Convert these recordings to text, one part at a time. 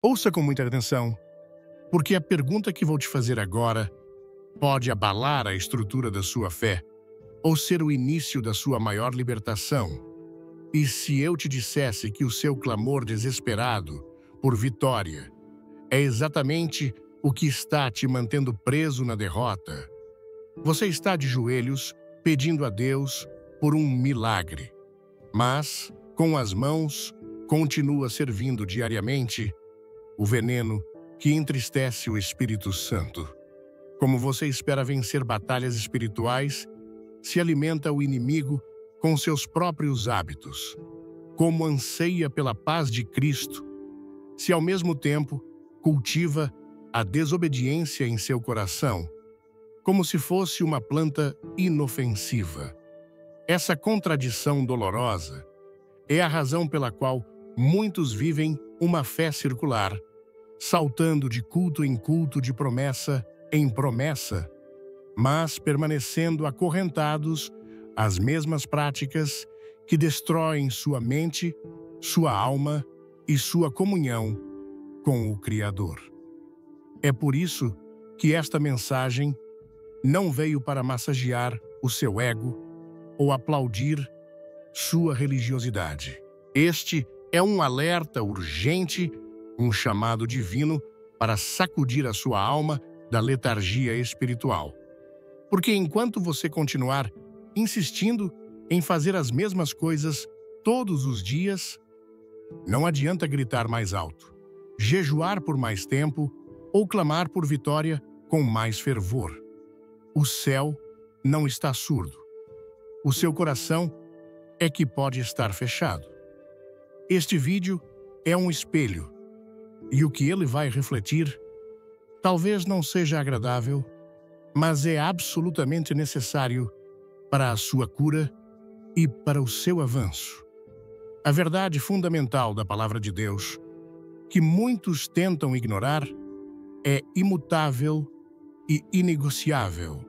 Ouça com muita atenção, porque a pergunta que vou te fazer agora pode abalar a estrutura da sua fé ou ser o início da sua maior libertação. E se eu te dissesse que o seu clamor desesperado por vitória é exatamente o que está te mantendo preso na derrota? Você está de joelhos pedindo a Deus por um milagre, mas, com as mãos, continua servindo diariamente o veneno que entristece o Espírito Santo. Como você espera vencer batalhas espirituais, se alimenta o inimigo com seus próprios hábitos. Como anseia pela paz de Cristo, se ao mesmo tempo cultiva a desobediência em seu coração, como se fosse uma planta inofensiva. Essa contradição dolorosa é a razão pela qual muitos vivem uma fé circular, saltando de culto em culto, de promessa em promessa, mas permanecendo acorrentados às mesmas práticas que destroem sua mente, sua alma e sua comunhão com o Criador. É por isso que esta mensagem não veio para massagear o seu ego ou aplaudir sua religiosidade. Este é um alerta urgente, um chamado divino para sacudir a sua alma da letargia espiritual. Porque enquanto você continuar insistindo em fazer as mesmas coisas todos os dias, não adianta gritar mais alto, jejuar por mais tempo ou clamar por vitória com mais fervor. O céu não está surdo. O seu coração é que pode estar fechado. Este vídeo é um espelho, e o que ele vai refletir talvez não seja agradável, mas é absolutamente necessário para a sua cura e para o seu avanço. A verdade fundamental da Palavra de Deus, que muitos tentam ignorar, é imutável e inegociável.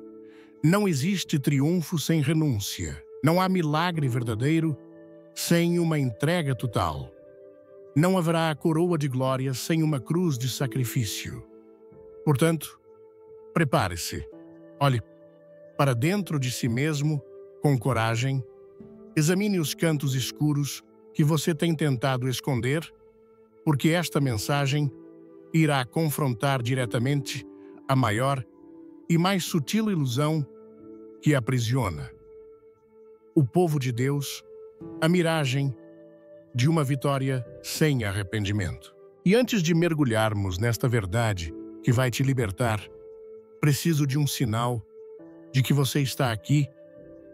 Não existe triunfo sem renúncia. Não há milagre verdadeiro sem uma entrega total. Não haverá coroa de glória sem uma cruz de sacrifício. Portanto, prepare-se. Olhe para dentro de si mesmo com coragem. Examine os cantos escuros que você tem tentado esconder, porque esta mensagem irá confrontar diretamente a maior e mais sutil ilusão que aprisiona o povo de Deus, a miragem de uma vitória sem arrependimento. E antes de mergulharmos nesta verdade que vai te libertar, preciso de um sinal de que você está aqui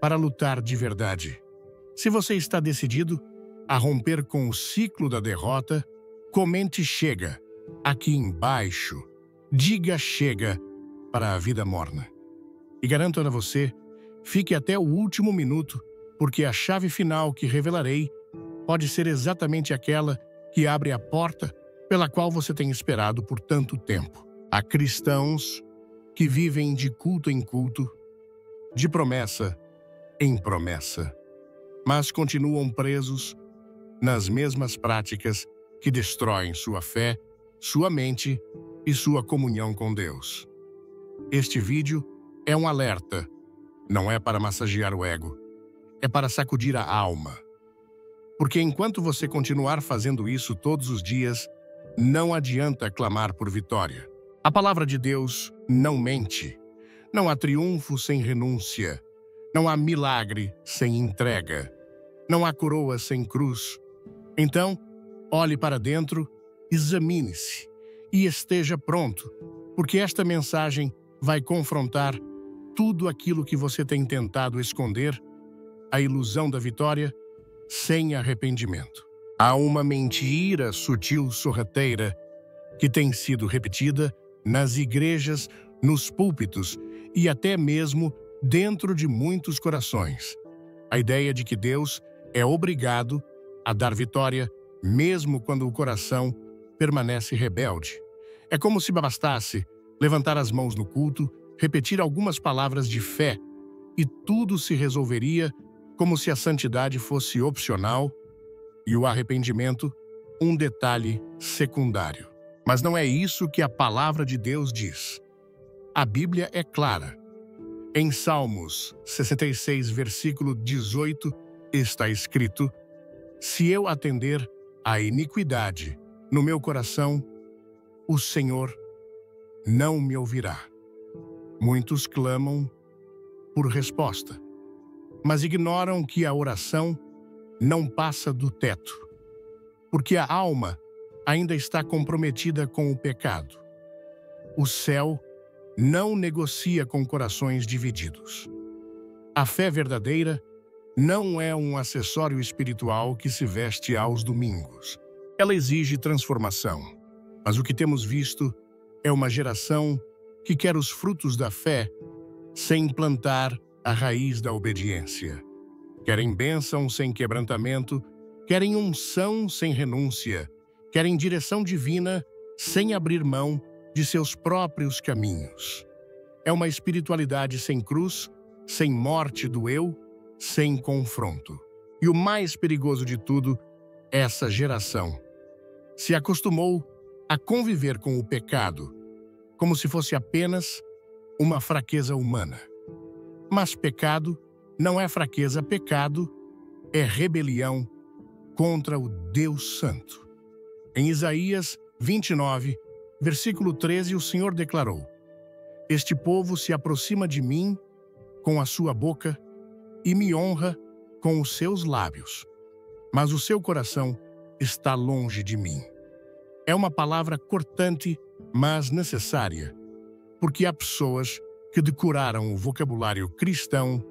para lutar de verdade. Se você está decidido a romper com o ciclo da derrota, comente "chega" aqui embaixo. Diga "chega" para a vida morna. E garanto a você, fique até o último minuto, porque a chave final que revelarei pode ser exatamente aquela que abre a porta pela qual você tem esperado por tanto tempo. Há cristãos que vivem de culto em culto, de promessa em promessa, mas continuam presos nas mesmas práticas que destroem sua fé, sua mente e sua comunhão com Deus. Este vídeo é um alerta, não é para massagear o ego, é para sacudir a alma. Porque enquanto você continuar fazendo isso todos os dias, não adianta clamar por vitória. A palavra de Deus não mente. Não há triunfo sem renúncia. Não há milagre sem entrega. Não há coroa sem cruz. Então, olhe para dentro, examine-se e esteja pronto, porque esta mensagem vai confrontar tudo aquilo que você tem tentado esconder, a ilusão da vitória, sem arrependimento. Há uma mentira sutil, sorrateira, que tem sido repetida nas igrejas, nos púlpitos e até mesmo dentro de muitos corações. A ideia de que Deus é obrigado a dar vitória mesmo quando o coração permanece rebelde. É como se bastasse levantar as mãos no culto, repetir algumas palavras de fé e tudo se resolveria, como se a santidade fosse opcional e o arrependimento um detalhe secundário. Mas não é isso que a palavra de Deus diz. A Bíblia é clara. Em Salmos 66, versículo 18, está escrito: se eu atender à iniquidade no meu coração, o Senhor não me ouvirá. Muitos clamam por resposta, mas ignoram que a oração não passa do teto, porque a alma ainda está comprometida com o pecado. O céu não negocia com corações divididos. A fé verdadeira não é um acessório espiritual que se veste aos domingos. Ela exige transformação, mas o que temos visto é uma geração que quer os frutos da fé sem plantar a raiz da obediência. Querem bênção sem quebrantamento, querem unção sem renúncia, querem direção divina sem abrir mão de seus próprios caminhos. É uma espiritualidade sem cruz, sem morte do eu, sem confronto. E o mais perigoso de tudo, essa geração se acostumou a conviver com o pecado como se fosse apenas uma fraqueza humana. Mas pecado não é fraqueza, pecado é rebelião contra o Deus Santo. Em Isaías 29, versículo 13, o Senhor declarou: este povo se aproxima de mim com a sua boca e me honra com os seus lábios, mas o seu coração está longe de mim. É uma palavra cortante, mas necessária, porque há pessoas que decoraram o vocabulário cristão,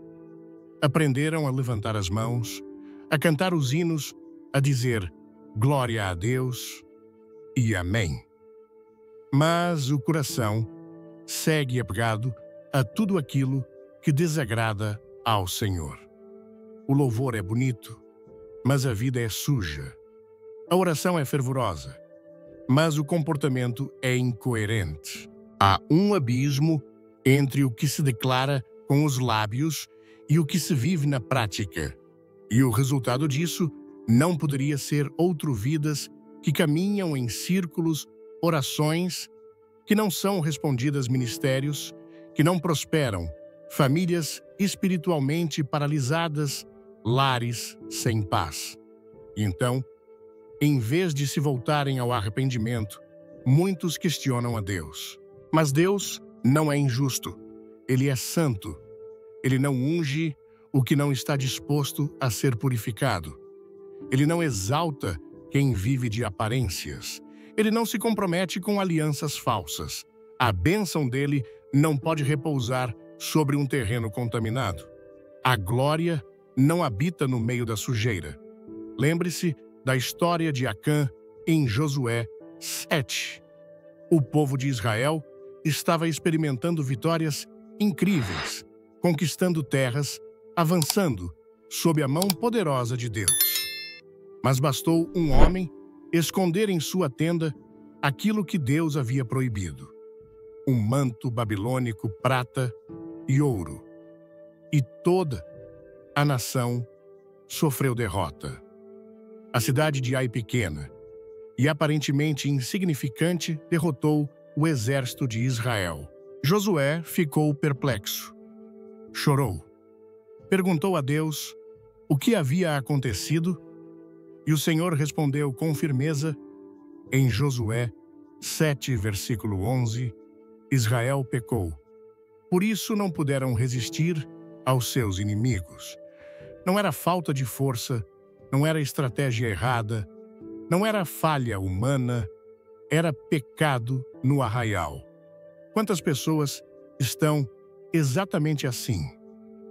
aprenderam a levantar as mãos, a cantar os hinos, a dizer glória a Deus e amém. Mas o coração segue apegado a tudo aquilo que desagrada ao Senhor. O louvor é bonito, mas a vida é suja. A oração é fervorosa, mas o comportamento é incoerente. Há um abismo entre o que se declara com os lábios e o que se vive na prática. E o resultado disso não poderia ser outro vidas que caminham em círculos, orações que não são respondidas, ministérios que não prosperam, famílias espiritualmente paralisadas, lares sem paz. E então, em vez de se voltarem ao arrependimento, muitos questionam a Deus. Mas Deus não é injusto. Ele é santo. Ele não unge o que não está disposto a ser purificado. Ele não exalta quem vive de aparências. Ele não se compromete com alianças falsas. A bênção dele não pode repousar sobre um terreno contaminado. A glória não habita no meio da sujeira. Lembre-se da história de Acã em Josué 7. O povo de Israel estava experimentando vitórias incríveis, conquistando terras, avançando sob a mão poderosa de Deus. Mas bastou um homem esconder em sua tenda aquilo que Deus havia proibido: um manto babilônico, prata e ouro. E toda a nação sofreu derrota. A cidade de Ai pequena e aparentemente insignificante derrotou o exército de Israel. Josué ficou perplexo. Chorou. Perguntou a Deus o que havia acontecido, e o Senhor respondeu com firmeza em Josué 7, versículo 11, Israel pecou. Por isso não puderam resistir aos seus inimigos. Não era falta de força, não era estratégia errada, não era falha humana, era pecado no arraial. Quantas pessoas estão exatamente assim?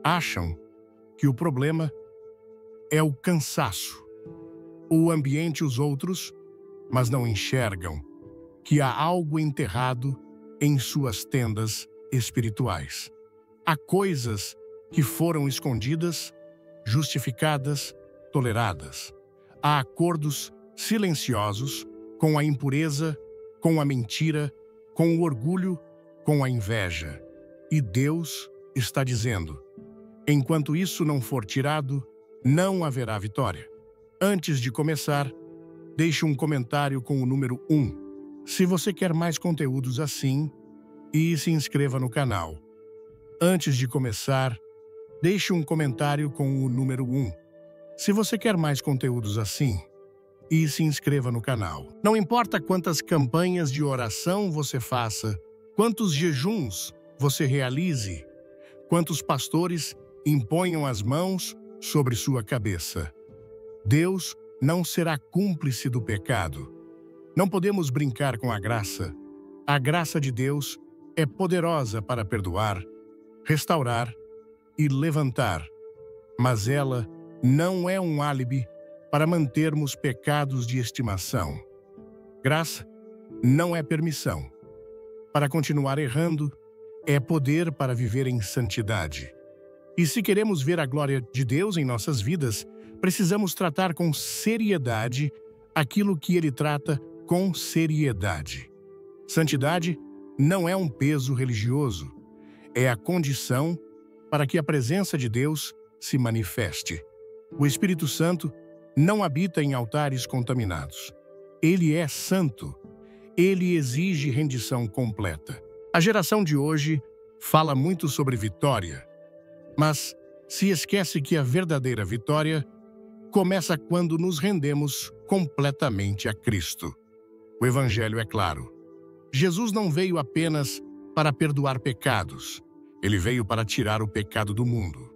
Acham que o problema é o cansaço, o ambiente e os outros, mas não enxergam que há algo enterrado em suas tendas espirituais. Há coisas que foram escondidas, justificadas, toleradas. Há acordos silenciosos com a impureza, com a mentira, com o orgulho, com a inveja. E Deus está dizendo: enquanto isso não for tirado, não haverá vitória. Antes de começar, deixe um comentário com o número 1. Se você quer mais conteúdos assim, se inscreva no canal. Antes de começar, deixe um comentário com o número 1. Se você quer mais conteúdos assim, se inscreva no canal. Não importa quantas campanhas de oração você faça, quantos jejuns você realize, quantos pastores imponham as mãos sobre sua cabeça, Deus não será cúmplice do pecado. Não podemos brincar com a graça. A graça de Deus é poderosa para perdoar, restaurar e levantar, mas ela não é um álibi para mantermos pecados de estimação. Graça não é permissão para continuar errando, é poder para viver em santidade. E se queremos ver a glória de Deus em nossas vidas, precisamos tratar com seriedade aquilo que Ele trata com seriedade. Santidade não é um peso religioso, é a condição para que a presença de Deus se manifeste. O Espírito Santo não habita em altares contaminados. Ele é santo. Ele exige rendição completa. A geração de hoje fala muito sobre vitória, mas se esquece que a verdadeira vitória começa quando nos rendemos completamente a Cristo. O Evangelho é claro. Jesus não veio apenas para perdoar pecados. Ele veio para tirar o pecado do mundo.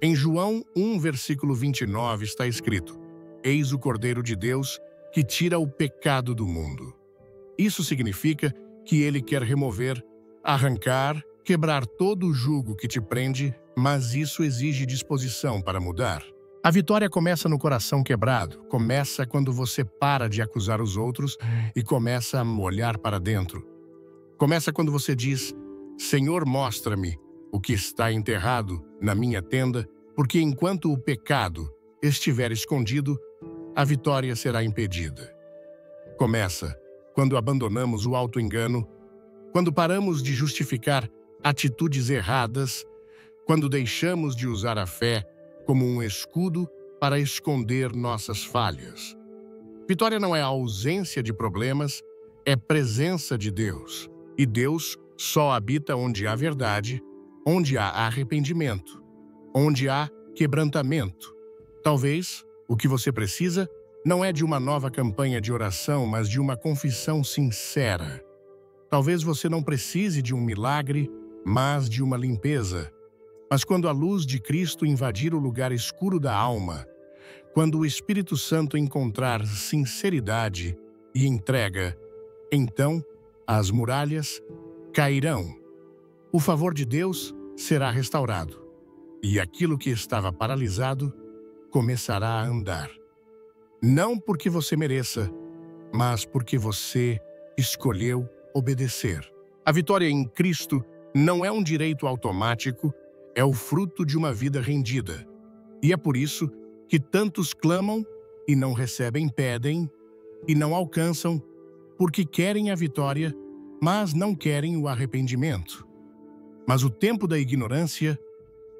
Em João 1, versículo 29 está escrito: Eis o Cordeiro de Deus que tira o pecado do mundo. Isso significa que Ele quer remover, arrancar, quebrar todo o jugo que te prende, mas isso exige disposição para mudar. A vitória começa no coração quebrado, começa quando você para de acusar os outros e começa a olhar para dentro. Começa quando você diz: Senhor, mostra-me o que está enterrado na minha tenda, porque enquanto o pecado estiver escondido, a vitória será impedida. Começa quando abandonamos o auto-engano, quando paramos de justificar atitudes erradas, quando deixamos de usar a fé como um escudo para esconder nossas falhas. Vitória não é a ausência de problemas, é presença de Deus. E Deus só habita onde há verdade, onde há arrependimento, onde há quebrantamento. Talvez o que você precisa não é de uma nova campanha de oração, mas de uma confissão sincera. Talvez você não precise de um milagre, mas de uma limpeza. Mas quando a luz de Cristo invadir o lugar escuro da alma, quando o Espírito Santo encontrar sinceridade e entrega, então as muralhas cairão. O favor de Deus será restaurado, e aquilo que estava paralisado começará a andar. Não porque você mereça, mas porque você escolheu obedecer. A vitória em Cristo não é um direito automático, é o fruto de uma vida rendida. E é por isso que tantos clamam e não recebem, pedem e não alcançam, porque querem a vitória, mas não querem o arrependimento. Mas o tempo da ignorância,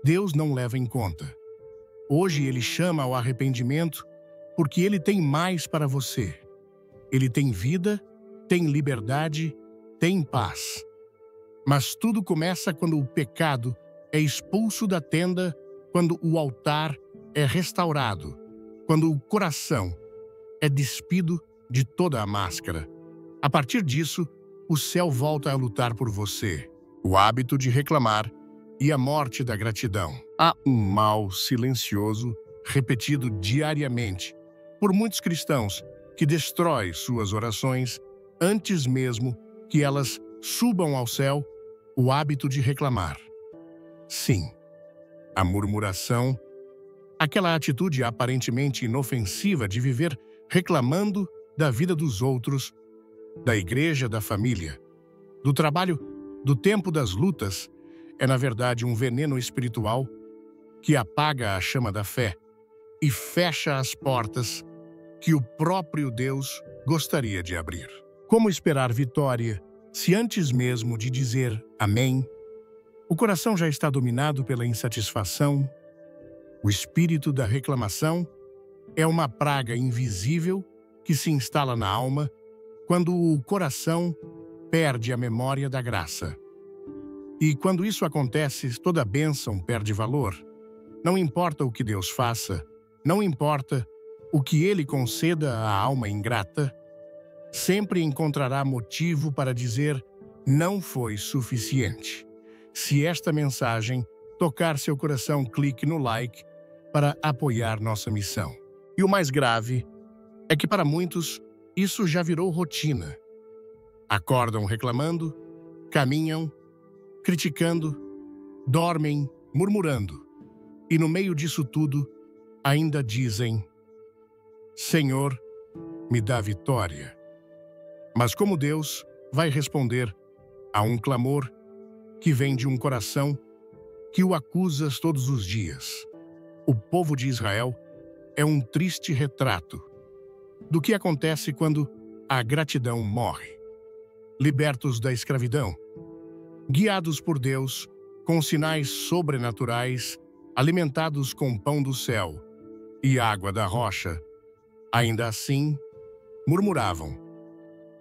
Deus não leva em conta. Hoje Ele chama ao arrependimento porque Ele tem mais para você. Ele tem vida, tem liberdade, tem paz. Mas tudo começa quando o pecado é expulso da tenda, quando o altar é restaurado, quando o coração é despido de toda a máscara. A partir disso, o céu volta a lutar por você. O hábito de reclamar e a morte da gratidão. Há um mal silencioso, repetido diariamente, por muitos cristãos, que destrói suas orações antes mesmo que elas subam ao céu, o hábito de reclamar. Sim, a murmuração, aquela atitude aparentemente inofensiva de viver reclamando da vida dos outros, da igreja, da família, do trabalho, do tempo das lutas, é na verdade um veneno espiritual que apaga a chama da fé e fecha as portas que o próprio Deus gostaria de abrir. Como esperar vitória se antes mesmo de dizer amém, o coração já está dominado pela insatisfação? O espírito da reclamação é uma praga invisível que se instala na alma quando o coração perde a memória da graça. E quando isso acontece, toda bênção perde valor. Não importa o que Deus faça, não importa o que Ele conceda à alma ingrata, sempre encontrará motivo para dizer: não foi suficiente. Se esta mensagem tocar seu coração, clique no like para apoiar nossa missão. E o mais grave é que para muitos isso já virou rotina. Acordam reclamando, caminham, criticando, dormem, murmurando. E no meio disso tudo, ainda dizem: Senhor, me dá vitória. Mas como Deus vai responder a um clamor que vem de um coração que o acusa todos os dias? O povo de Israel é um triste retrato do que acontece quando a gratidão morre. Libertos da escravidão, guiados por Deus com sinais sobrenaturais, alimentados com pão do céu e água da rocha, ainda assim murmuravam,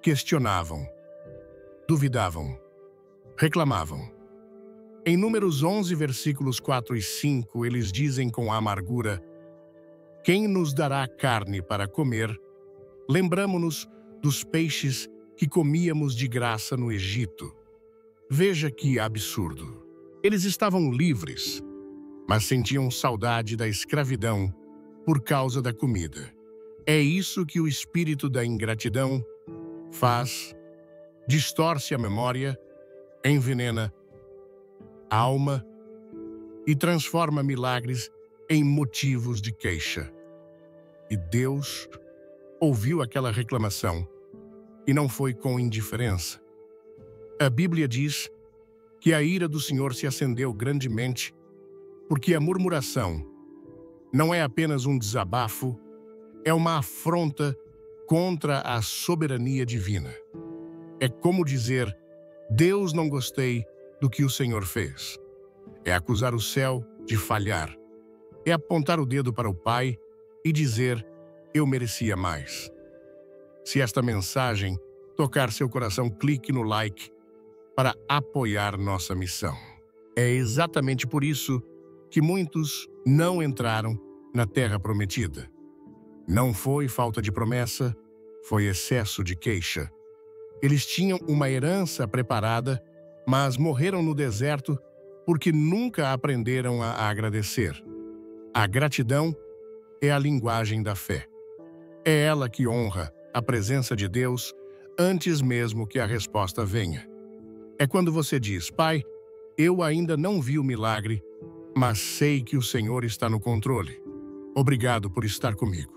questionavam, duvidavam, reclamavam. Em Números 11, versículos 4 e 5, eles dizem com amargura: quem nos dará carne para comer? Lembramo-nos dos peixes que comíamos de graça no Egito. Veja que absurdo. Eles estavam livres, mas sentiam saudade da escravidão por causa da comida. É isso que o espírito da ingratidão faz: distorce a memória, envenena a alma e transforma milagres em motivos de queixa. E Deus ouviu aquela reclamação e não foi com indiferença. A Bíblia diz que a ira do Senhor se acendeu grandemente, porque a murmuração não é apenas um desabafo, é uma afronta contra a soberania divina. É como dizer: Deus, não gostei do que o Senhor fez. É acusar o céu de falhar. É apontar o dedo para o Pai e dizer: eu merecia mais. Se esta mensagem tocar seu coração, clique no like para apoiar nossa missão. É exatamente por isso que muitos não entraram na Terra Prometida. Não foi falta de promessa, foi excesso de queixa. Eles tinham uma herança preparada, mas morreram no deserto porque nunca aprenderam a agradecer. A gratidão é a linguagem da fé. É ela que honra a presença de Deus antes mesmo que a resposta venha. É quando você diz: Pai, eu ainda não vi o milagre, mas sei que o Senhor está no controle. Obrigado por estar comigo.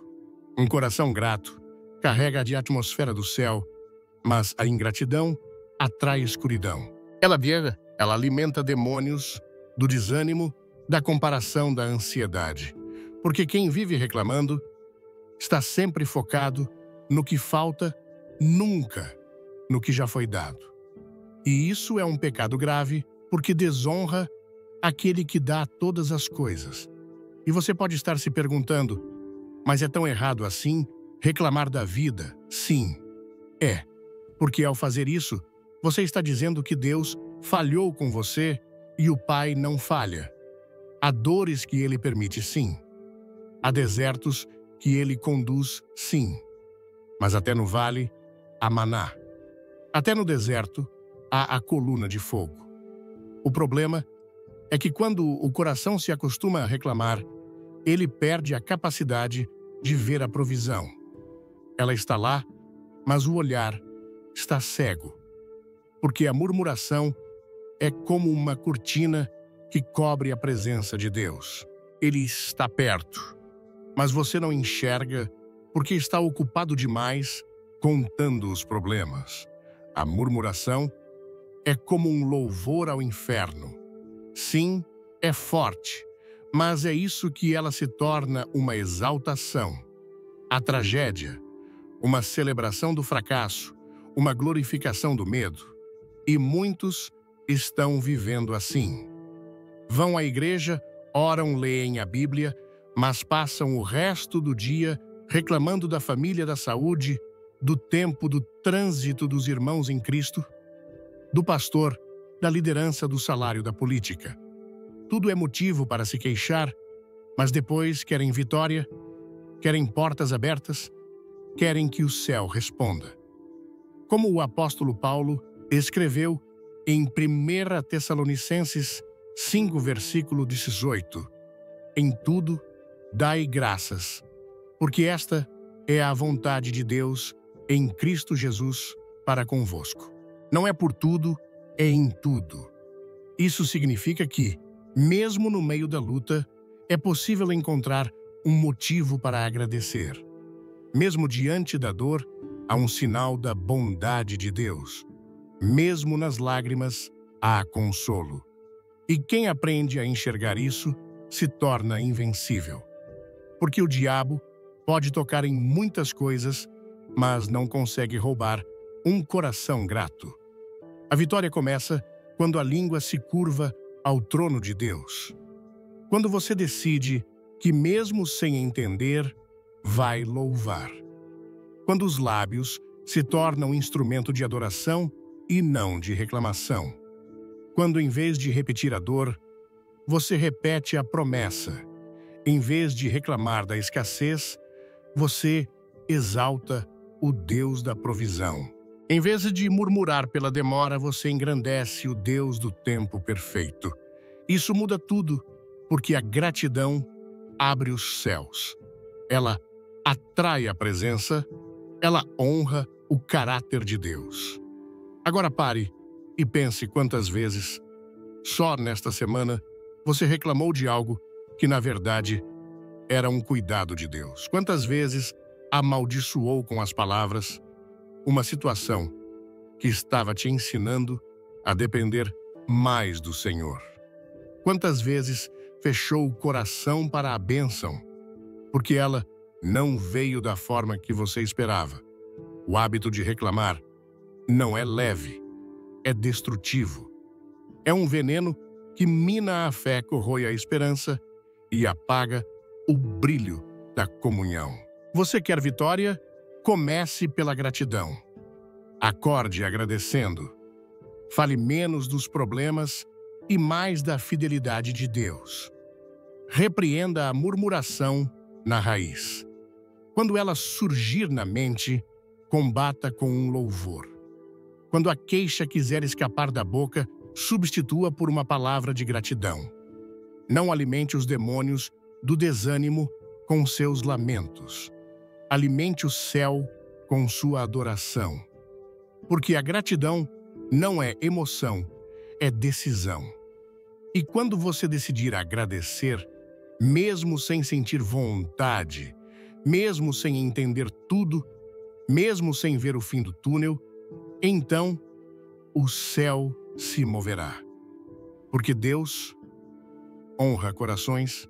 Um coração grato carrega a atmosfera do céu, mas a ingratidão atrai escuridão. Ela alimenta demônios do desânimo, da comparação, da ansiedade. Porque quem vive reclamando está sempre focado no que falta, nunca no que já foi dado. E isso é um pecado grave, porque desonra aquele que dá todas as coisas. E você pode estar se perguntando: mas é tão errado assim reclamar da vida? Sim, é. Porque ao fazer isso, você está dizendo que Deus falhou com você e o Pai não falha. Há dores que Ele permite, sim. Há desertos que Ele conduz, sim. Mas até no vale, há maná. Até no deserto, há a coluna de fogo. O problema é que quando o coração se acostuma a reclamar, ele perde a capacidade de ver a provisão. Ela está lá, mas o olhar está cego. Porque a murmuração é como uma cortina que cobre a presença de Deus. Ele está perto, mas você não enxerga porque está ocupado demais contando os problemas. A murmuração é como um louvor ao inferno. Sim, é forte, mas é isso que ela se torna uma exaltação. A tragédia, uma celebração do fracasso, uma glorificação do medo. E muitos estão vivendo assim. Vão à igreja, oram, leem a Bíblia, mas passam o resto do dia reclamando da família, da saúde, do tempo do trânsito dos irmãos em Cristo, do pastor, da liderança, do salário, da política. Tudo é motivo para se queixar, mas depois querem vitória, querem portas abertas, querem que o céu responda. Como o apóstolo Paulo escreveu em 1 Tessalonicenses 5, versículo 18: em tudo, dai graças, porque esta é a vontade de Deus em Cristo Jesus para convosco. Não é por tudo, é em tudo. Isso significa que, mesmo no meio da luta, é possível encontrar um motivo para agradecer. Mesmo diante da dor, há um sinal da bondade de Deus. Mesmo nas lágrimas, há consolo. E quem aprende a enxergar isso se torna invencível. Porque o diabo pode tocar em muitas coisas, mas não consegue roubar um coração grato. A vitória começa quando a língua se curva ao trono de Deus. Quando você decide que, mesmo sem entender, vai louvar. Quando os lábios se tornam instrumento de adoração e não de reclamação. Quando, em vez de repetir a dor, você repete a promessa. Em vez de reclamar da escassez, você exalta o Deus da provisão. Em vez de murmurar pela demora, você engrandece o Deus do tempo perfeito. Isso muda tudo, porque a gratidão abre os céus. Ela atrai a presença, ela honra o caráter de Deus. Agora pare e pense quantas vezes, só nesta semana, você reclamou de algo que, na verdade, era um cuidado de Deus. Quantas vezes amaldiçoou com as palavras uma situação que estava te ensinando a depender mais do Senhor. Quantas vezes fechou o coração para a bênção, porque ela não veio da forma que você esperava. O hábito de reclamar não é leve, é destrutivo. É um veneno que mina a fé, corrói a esperança e apaga o brilho da comunhão. Você quer vitória? Comece pela gratidão. Acorde agradecendo. Fale menos dos problemas e mais da fidelidade de Deus. Repreenda a murmuração na raiz. Quando ela surgir na mente, combata com um louvor. Quando a queixa quiser escapar da boca, substitua por uma palavra de gratidão. Não alimente os demônios do desânimo com seus lamentos. Alimente o céu com sua adoração. Porque a gratidão não é emoção, é decisão. E quando você decidir agradecer, mesmo sem sentir vontade, mesmo sem entender tudo, mesmo sem ver o fim do túnel, então o céu se moverá. Porque Deus honra corações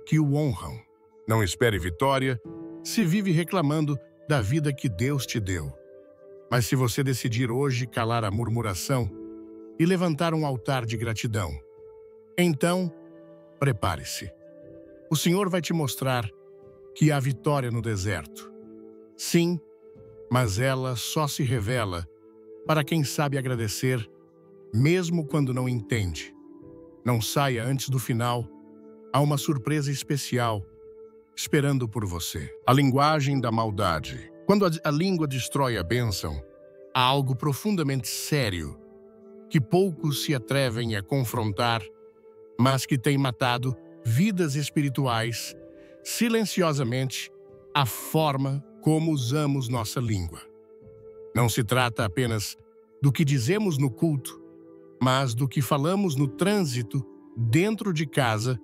que o honram. Não espere vitória se vive reclamando da vida que Deus te deu. Mas se você decidir hoje calar a murmuração e levantar um altar de gratidão, então prepare-se. O Senhor vai te mostrar que há vitória no deserto. Sim, mas ela só se revela para quem sabe agradecer, mesmo quando não entende. Não saia antes do final. Há uma surpresa especial esperando por você. A linguagem da maldade. Quando a língua destrói a bênção, há algo profundamente sério que poucos se atrevem a confrontar, mas que tem matado vidas espirituais silenciosamente, a forma como usamos nossa língua. Não se trata apenas do que dizemos no culto, mas do que falamos no trânsito, dentro de casa,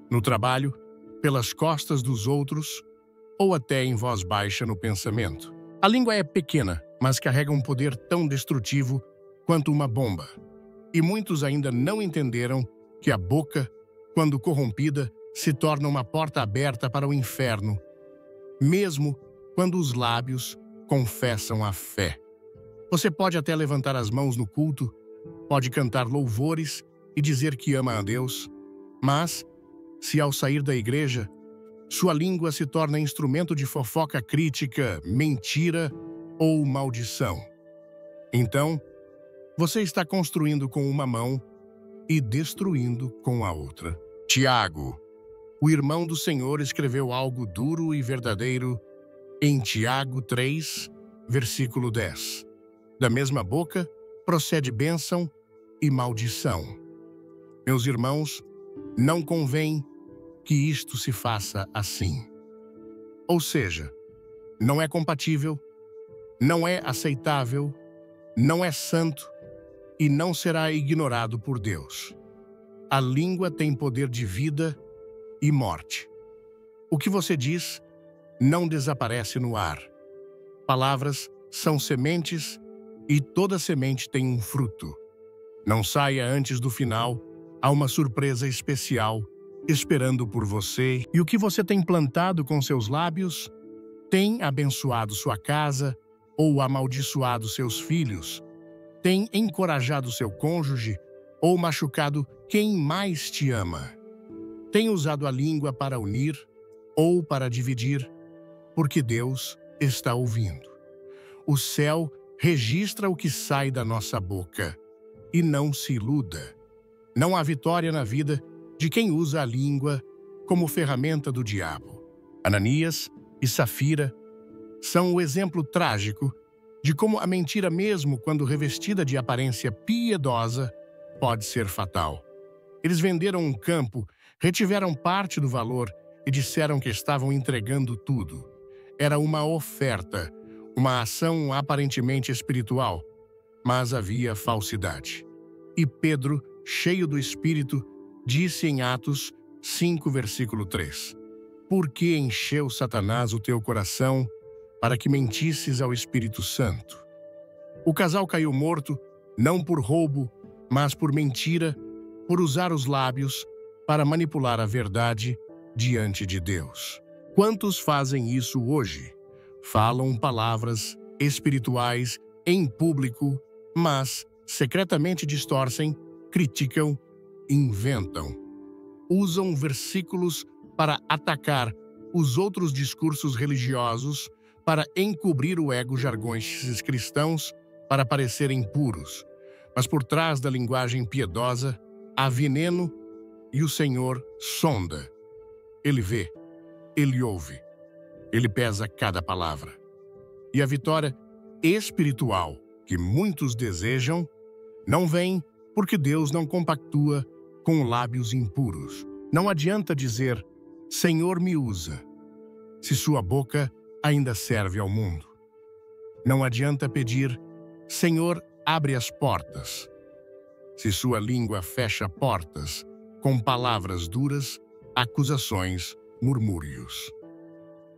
no trabalho, pelas costas dos outros ou até em voz baixa no pensamento. A língua é pequena, mas carrega um poder tão destrutivo quanto uma bomba. E muitos ainda não entenderam que a boca, quando corrompida, se torna uma porta aberta para o inferno, mesmo quando os lábios confessam a fé. Você pode até levantar as mãos no culto, pode cantar louvores e dizer que ama a Deus, mas, se ao sair da igreja, sua língua se torna instrumento de fofoca, crítica, mentira ou maldição. Então, você está construindo com uma mão e destruindo com a outra. Tiago, o irmão do Senhor, escreveu algo duro e verdadeiro em Tiago 3, versículo 10. Da mesma boca procede bênção e maldição. Meus irmãos, não convém que isto se faça assim. Ou seja, não é compatível, não é aceitável, não é santo e não será ignorado por Deus. A língua tem poder de vida e morte. O que você diz não desaparece no ar. Palavras são sementes e toda semente tem um fruto. Não saia antes do final, há uma surpresa especial esperando por você, e o que você tem plantado com seus lábios tem abençoado sua casa ou amaldiçoado seus filhos, tem encorajado seu cônjuge ou machucado quem mais te ama. Tem usado a língua para unir ou para dividir, porque Deus está ouvindo. O céu registra o que sai da nossa boca, e não se iluda. Não há vitória na vida de quem usa a língua como ferramenta do diabo. Ananias e Safira são o exemplo trágico de como a mentira, mesmo quando revestida de aparência piedosa, pode ser fatal. Eles venderam um campo, retiveram parte do valor e disseram que estavam entregando tudo. Era uma oferta, uma ação aparentemente espiritual, mas havia falsidade. E Pedro, cheio do Espírito, disse em Atos 5, versículo 3: Por que encheu Satanás o teu coração para que mentisses ao Espírito Santo? O casal caiu morto, não por roubo, mas por mentira, por usar os lábios para manipular a verdade diante de Deus. Quantos fazem isso hoje? Falam palavras espirituais em público, mas secretamente distorcem, criticam, inventam. Usam versículos para atacar os outros discursos religiosos, para encobrir o ego, jargões cristãos, para parecerem puros. Mas por trás da linguagem piedosa há veneno, e o Senhor sonda. Ele vê, ele ouve, ele pesa cada palavra. E a vitória espiritual que muitos desejam não vem porque Deus não compactua com lábios impuros. Não adianta dizer, Senhor, me usa, se sua boca ainda serve ao mundo. Não adianta pedir, Senhor, abre as portas, se sua língua fecha portas com palavras duras, acusações, murmúrios.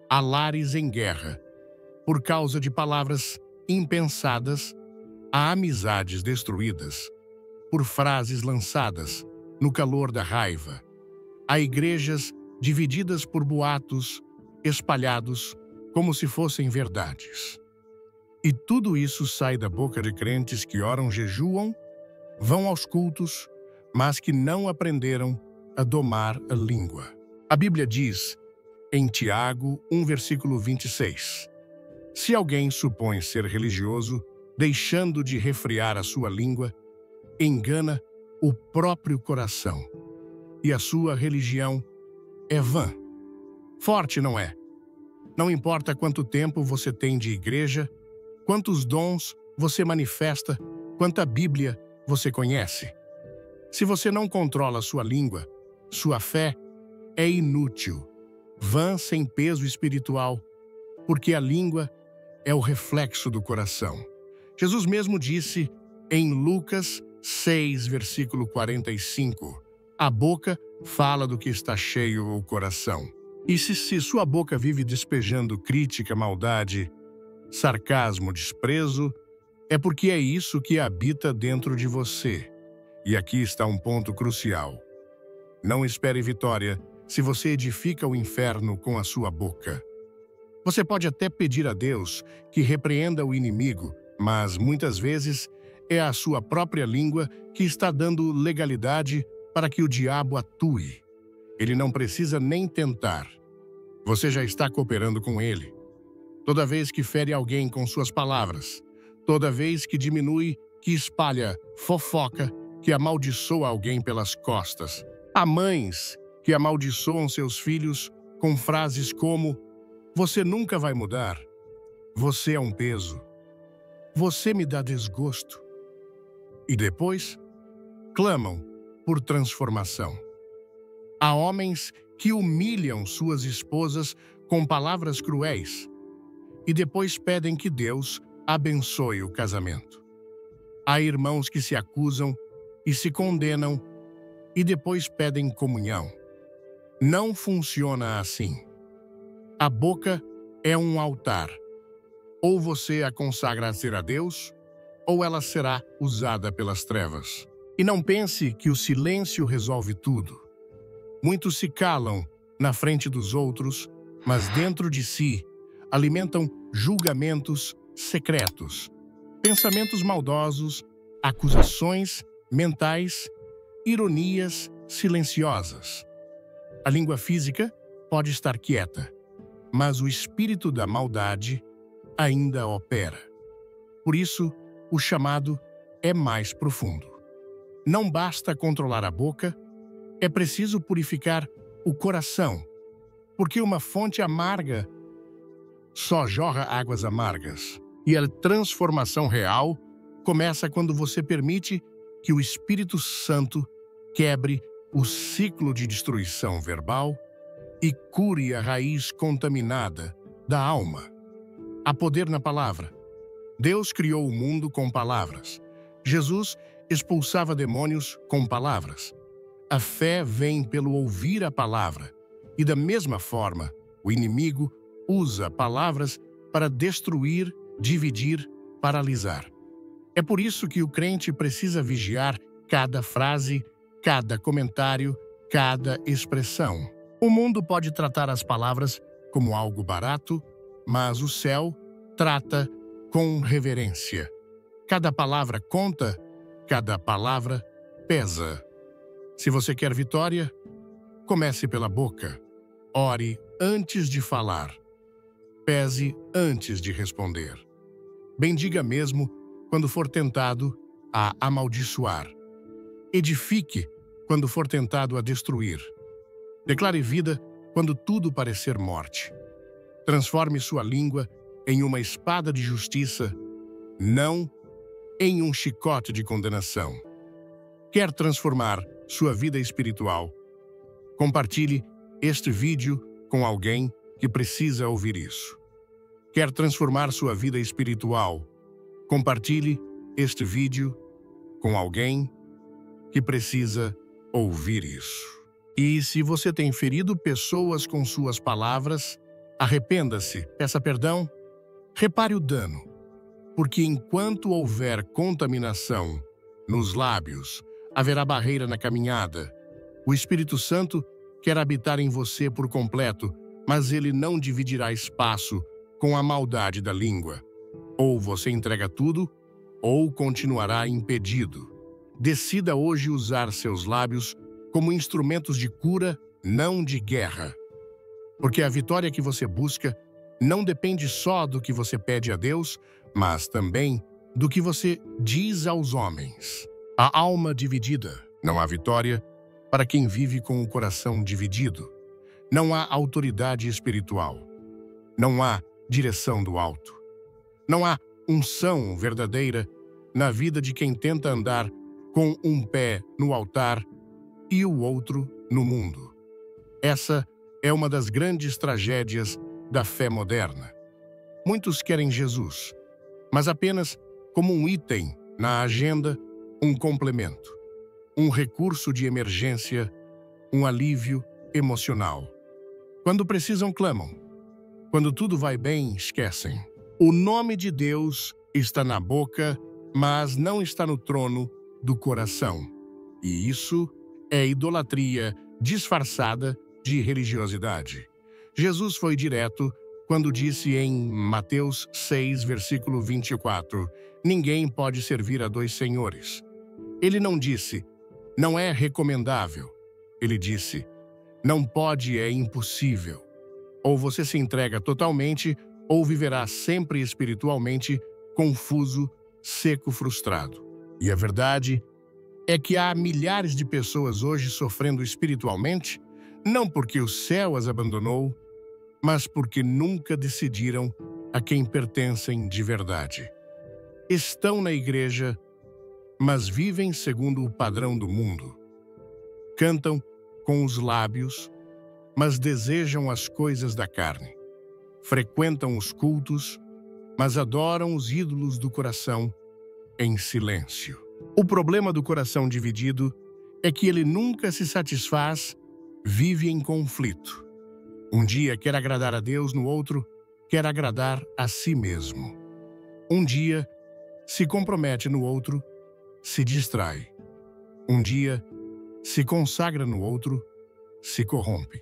Há lares em guerra, por causa de palavras impensadas, há amizades destruídas, por frases lançadas no calor da raiva. Há igrejas divididas por boatos espalhados como se fossem verdades. E tudo isso sai da boca de crentes que oram, jejuam, vão aos cultos, mas que não aprenderam a domar a língua. A Bíblia diz, em Tiago 1, versículo 26, se alguém supõe ser religioso, deixando de refrear a sua língua, engana o próprio coração, e a sua religião é vã. Forte, não é? Não importa quanto tempo você tem de igreja, quantos dons você manifesta, quanta Bíblia você conhece. Se você não controla sua língua, sua fé é inútil, vã, sem peso espiritual, porque a língua é o reflexo do coração. Jesus mesmo disse em Lucas 6, versículo 45, a boca fala do que está cheio o coração. E se sua boca vive despejando crítica, maldade, sarcasmo, desprezo, é porque é isso que habita dentro de você. E aqui está um ponto crucial. Não espere vitória se você edifica o inferno com a sua boca. Você pode até pedir a Deus que repreenda o inimigo, mas muitas vezes é a sua própria língua que está dando legalidade para que o diabo atue. Ele não precisa nem tentar. Você já está cooperando com ele. toda vez que fere alguém com suas palavras, toda vez que diminui, que espalha fofoca, que amaldiçoa alguém pelas costas. Há mães que amaldiçoam seus filhos com frases como: "Você nunca vai mudar. Você é um peso. Você me dá desgosto." E depois, clamam por transformação. Há homens que humilham suas esposas com palavras cruéis e depois pedem que Deus abençoe o casamento. Há irmãos que se acusam e se condenam e depois pedem comunhão. Não funciona assim. A boca é um altar. Ou você a consagra a ser a Deus, ou ela será usada pelas trevas. E não pense que o silêncio resolve tudo. Muitos se calam na frente dos outros, mas dentro de si alimentam julgamentos secretos, pensamentos maldosos, acusações mentais, ironias silenciosas. A língua física pode estar quieta, mas o espírito da maldade ainda opera. Por isso, o chamado é mais profundo. Não basta controlar a boca, é preciso purificar o coração, porque uma fonte amarga só jorra águas amargas. E a transformação real começa quando você permite que o Espírito Santo quebre o ciclo de destruição verbal e cure a raiz contaminada da alma. Há poder na palavra. Deus criou o mundo com palavras. Jesus expulsava demônios com palavras. A fé vem pelo ouvir a palavra. E da mesma forma, o inimigo usa palavras para destruir, dividir, paralisar. É por isso que o crente precisa vigiar cada frase, cada comentário, cada expressão. O mundo pode tratar as palavras como algo barato, mas o céu trata com reverência. Cada palavra conta, cada palavra pesa. Se você quer vitória, comece pela boca. Ore antes de falar. Pese antes de responder. Bendiga mesmo quando for tentado a amaldiçoar. Edifique quando for tentado a destruir. Declare vida quando tudo parecer morte. Transforme sua língua em uma espada de justiça, não em um chicote de condenação. Quer transformar sua vida espiritual? Compartilhe este vídeo com alguém que precisa ouvir isso. Quer transformar sua vida espiritual? Compartilhe este vídeo com alguém que precisa ouvir isso. E se você tem ferido pessoas com suas palavras, arrependa-se, peça perdão, repare o dano, porque enquanto houver contaminação nos lábios, haverá barreira na caminhada. O Espírito Santo quer habitar em você por completo, mas ele não dividirá espaço com a maldade da língua. Ou você entrega tudo, ou continuará impedido. Decida hoje usar seus lábios como instrumentos de cura, não de guerra. Porque a vitória que você busca não depende só do que você pede a Deus, mas também do que você diz aos homens. A alma dividida. Não há vitória para quem vive com o coração dividido. Não há autoridade espiritual. Não há direção do alto. Não há unção verdadeira na vida de quem tenta andar com um pé no altar e o outro no mundo. Essa é uma das grandes tragédias da fé moderna. Muitos querem Jesus, mas apenas como um item na agenda, um complemento, um recurso de emergência, um alívio emocional. Quando precisam, clamam. Quando tudo vai bem, esquecem. O nome de Deus está na boca, mas não está no trono do coração. E isso é idolatria disfarçada de religiosidade. Jesus foi direto quando disse em Mateus 6, versículo 24, ninguém pode servir a dois senhores. Ele não disse, não é recomendável. Ele disse, não pode, é impossível. Ou você se entrega totalmente, ou viverá sempre espiritualmente confuso, seco, frustrado. E a verdade é que há milhares de pessoas hoje sofrendo espiritualmente, não porque o céu as abandonou, mas porque nunca decidiram a quem pertencem de verdade. Estão na igreja, mas vivem segundo o padrão do mundo. Cantam com os lábios, mas desejam as coisas da carne. Frequentam os cultos, mas adoram os ídolos do coração em silêncio. O problema do coração dividido é que ele nunca se satisfaz, vive em conflito. Um dia quer agradar a Deus, no outro quer agradar a si mesmo. Um dia se compromete, no outro se distrai. Um dia se consagra, no outro se corrompe.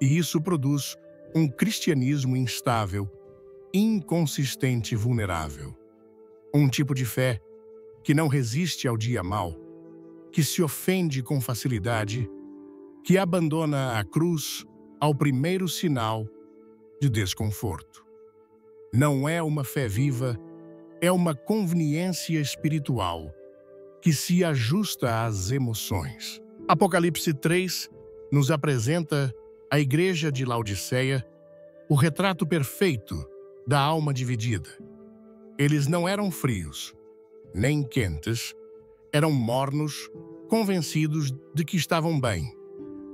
E isso produz um cristianismo instável, inconsistente e vulnerável. Um tipo de fé que não resiste ao dia mau, que se ofende com facilidade, que abandona a cruz ao primeiro sinal de desconforto. Não é uma fé viva, é uma conveniência espiritual que se ajusta às emoções. Apocalipse 3 nos apresenta a igreja de Laodiceia, o retrato perfeito da alma dividida. Eles não eram frios, nem quentes, eram mornos, convencidos de que estavam bem,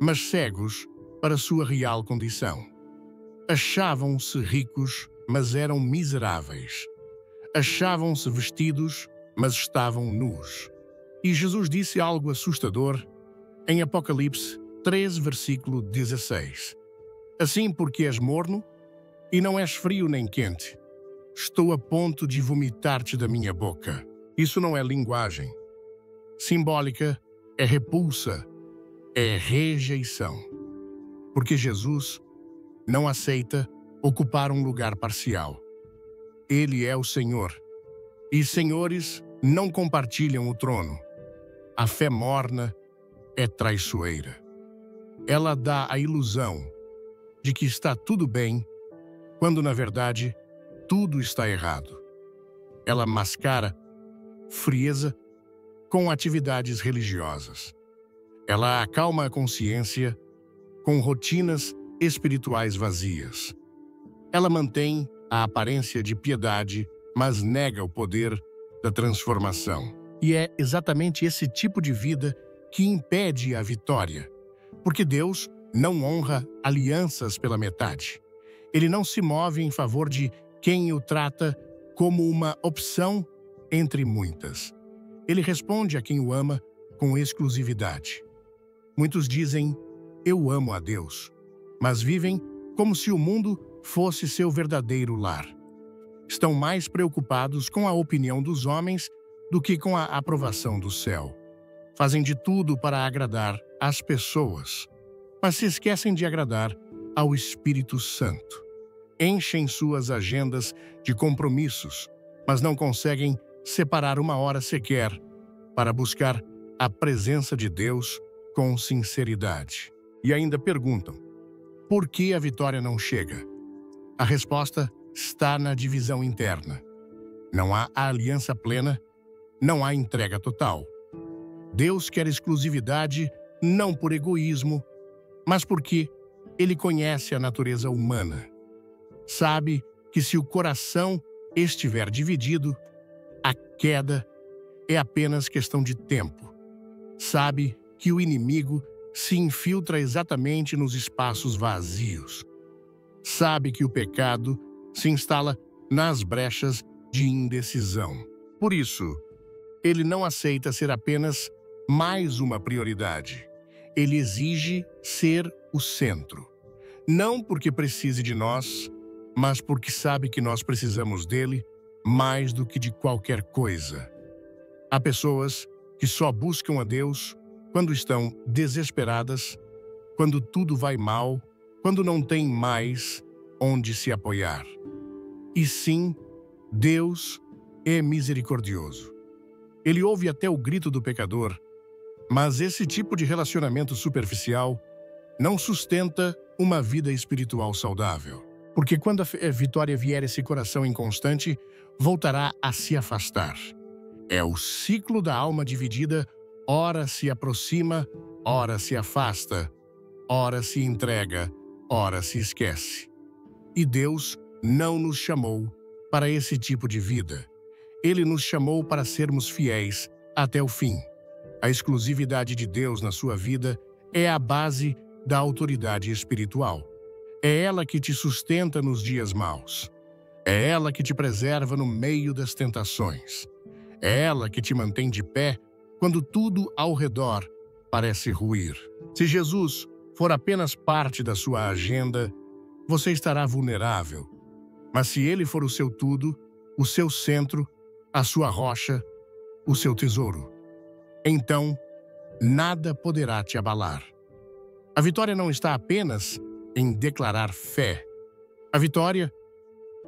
mas cegos para sua real condição. Achavam-se ricos, mas eram miseráveis. Achavam-se vestidos, mas estavam nus. E Jesus disse algo assustador em Apocalipse 3, versículo 16. Assim, porque és morno e não és frio nem quente, estou a ponto de vomitar-te da minha boca. Isso não é linguagem simbólica, é repulsa, é rejeição. Porque Jesus não aceita ocupar um lugar parcial. Ele é o Senhor, e senhores não compartilham o trono. A fé morna é traiçoeira. Ela dá a ilusão de que está tudo bem, quando, na verdade, tudo está errado. Ela mascara frieza com atividades religiosas. Ela acalma a consciência com rotinas espirituais vazias. Ela mantém a aparência de piedade, mas nega o poder da transformação. E é exatamente esse tipo de vida que impede a vitória, porque Deus não honra alianças pela metade. Ele não se move em favor de quem o trata como uma opção entre muitas. Ele responde a quem o ama com exclusividade. Muitos dizem, eu amo a Deus, mas vivem como se o mundo fosse seu verdadeiro lar. Estão mais preocupados com a opinião dos homens do que com a aprovação do céu. Fazem de tudo para agradar as pessoas, mas se esquecem de agradar ao Espírito Santo. Enchem suas agendas de compromissos, mas não conseguem separar uma hora sequer para buscar a presença de Deus com sinceridade. E ainda perguntam, por que a vitória não chega? A resposta está na divisão interna. Não há a aliança plena, não há entrega total. Deus quer exclusividade não por egoísmo, mas porque Ele conhece a natureza humana. Sabe que se o coração estiver dividido, a queda é apenas questão de tempo. Sabe que o inimigo se infiltra exatamente nos espaços vazios. Sabe que o pecado se instala nas brechas de indecisão. Por isso, ele não aceita ser apenas mais uma prioridade. Ele exige ser o centro. Não porque precise de nós, mas porque sabe que nós precisamos dele mais do que de qualquer coisa. Há pessoas que só buscam a Deus quando estão desesperadas, quando tudo vai mal, quando não tem mais onde se apoiar. E sim, Deus é misericordioso. Ele ouve até o grito do pecador, mas esse tipo de relacionamento superficial não sustenta uma vida espiritual saudável. Porque quando a vitória vier, esse coração inconstante voltará a se afastar. É o ciclo da alma dividida, ora se aproxima, ora se afasta, ora se entrega, ora se esquece. E Deus não nos chamou para esse tipo de vida. Ele nos chamou para sermos fiéis até o fim. A exclusividade de Deus na sua vida é a base da autoridade espiritual. É ela que te sustenta nos dias maus. É ela que te preserva no meio das tentações. É ela que te mantém de pé quando tudo ao redor parece ruir. Se Jesus for apenas parte da sua agenda, você estará vulnerável. Mas se ele for o seu tudo, o seu centro, a sua rocha, o seu tesouro, então nada poderá te abalar. A vitória não está apenas em declarar fé. A vitória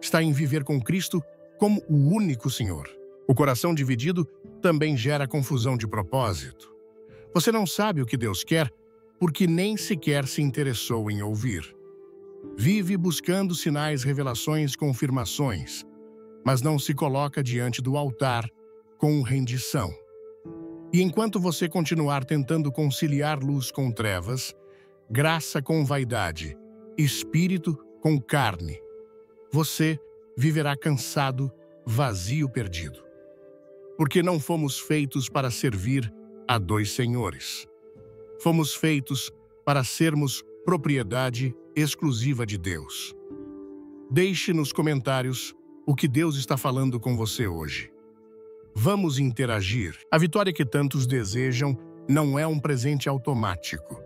está em viver com Cristo como o único Senhor. O coração dividido também gera confusão de propósito. Você não sabe o que Deus quer porque nem sequer se interessou em ouvir. Vive buscando sinais, revelações, confirmações, mas não se coloca diante do altar com rendição. E enquanto você continuar tentando conciliar luz com trevas, graça com vaidade, espírito com carne, você viverá cansado, vazio, perdido. Porque não fomos feitos para servir a dois senhores. Fomos feitos para sermos propriedade exclusiva de Deus. Deixe nos comentários o que Deus está falando com você hoje. Vamos interagir. A vitória que tantos desejam não é um presente automático.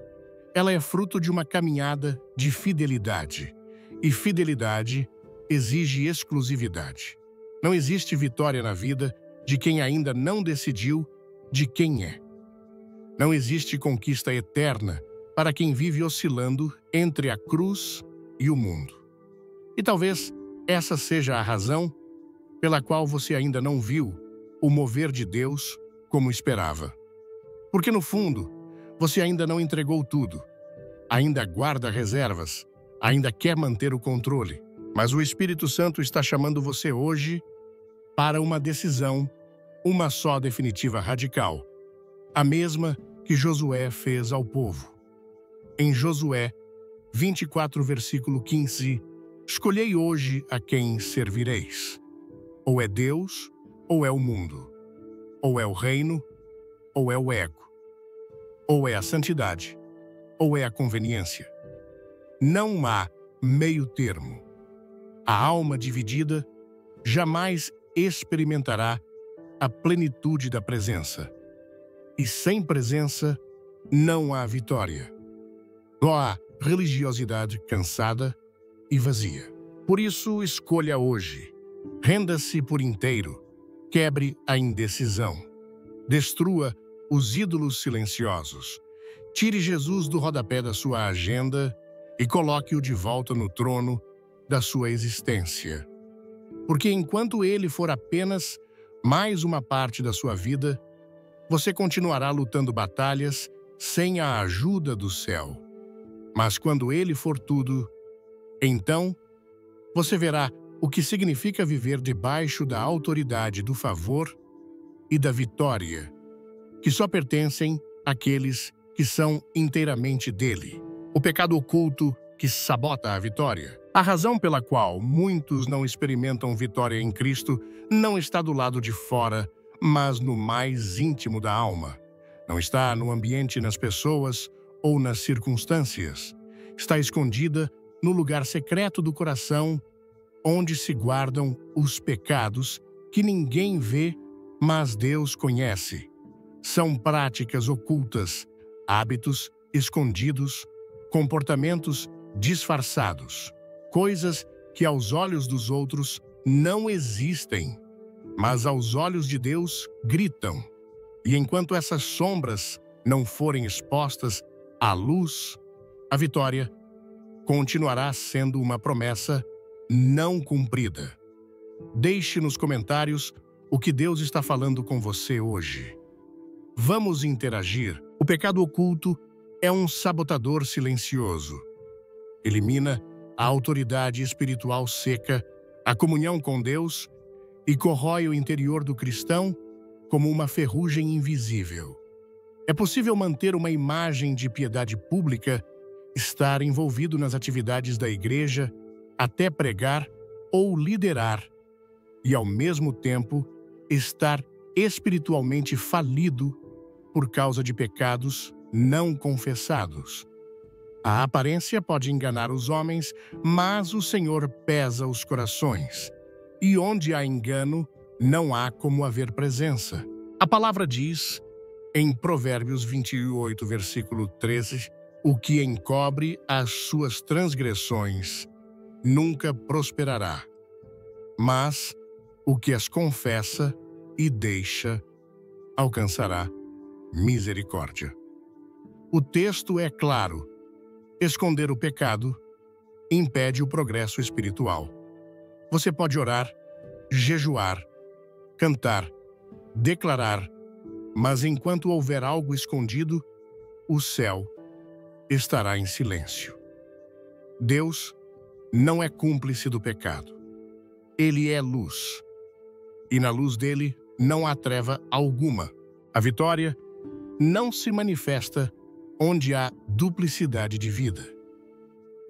Ela é fruto de uma caminhada de fidelidade. E fidelidade exige exclusividade. Não existe vitória na vida de quem ainda não decidiu de quem é. Não existe conquista eterna para quem vive oscilando entre a cruz e o mundo. E talvez essa seja a razão pela qual você ainda não viu o mover de Deus como esperava. Porque no fundo, você ainda não entregou tudo. Ainda guarda reservas, ainda quer manter o controle. Mas o Espírito Santo está chamando você hoje para uma decisão, uma só definitiva radical, a mesma que Josué fez ao povo. Em Josué 24, versículo 15, escolhei hoje a quem servireis. Ou é Deus, ou é o mundo. Ou é o reino, ou é o ego. Ou é a santidade, ou é a conveniência. Não há meio termo. A alma dividida jamais experimentará a plenitude da presença. E sem presença não há vitória. Só há religiosidade cansada e vazia. Por isso, escolha hoje. Renda-se por inteiro. Quebre a indecisão. Destrua os ídolos silenciosos. Tire Jesus do rodapé da sua agenda e coloque-o de volta no trono da sua existência. Porque enquanto ele for apenas mais uma parte da sua vida, você continuará lutando batalhas sem a ajuda do céu. Mas quando ele for tudo, então você verá o que significa viver debaixo da autoridade do favor e da vitória, que só pertencem àqueles que são inteiramente dele. O pecado oculto que sabota a vitória. A razão pela qual muitos não experimentam vitória em Cristo não está do lado de fora, mas no mais íntimo da alma. Não está no ambiente, nas pessoas ou nas circunstâncias. Está escondida no lugar secreto do coração, onde se guardam os pecados que ninguém vê, mas Deus conhece. São práticas ocultas, hábitos escondidos, comportamentos disfarçados, coisas que aos olhos dos outros não existem, mas aos olhos de Deus gritam. E enquanto essas sombras não forem expostas à luz, a vitória continuará sendo uma promessa não cumprida. Deixe nos comentários o que Deus está falando com você hoje. Vamos interagir. O pecado oculto é um sabotador silencioso. Elimina a autoridade espiritual seca a comunhão com Deus e corrói o interior do cristão como uma ferrugem invisível. É possível manter uma imagem de piedade pública, estar envolvido nas atividades da igreja, até pregar ou liderar, e ao mesmo tempo estar espiritualmente falido por causa de pecados não confessados. A aparência pode enganar os homens, mas o Senhor pesa os corações. E onde há engano, não há como haver presença. A palavra diz, em Provérbios 28, versículo 13, o que encobre as suas transgressões nunca prosperará, mas o que as confessa e deixa alcançará misericórdia. O texto é claro. Esconder o pecado impede o progresso espiritual. Você pode orar, jejuar, cantar, declarar, mas enquanto houver algo escondido, o céu estará em silêncio. Deus não é cúmplice do pecado. Ele é luz, e na luz dele não há treva alguma. A vitória não se manifesta onde há duplicidade de vida.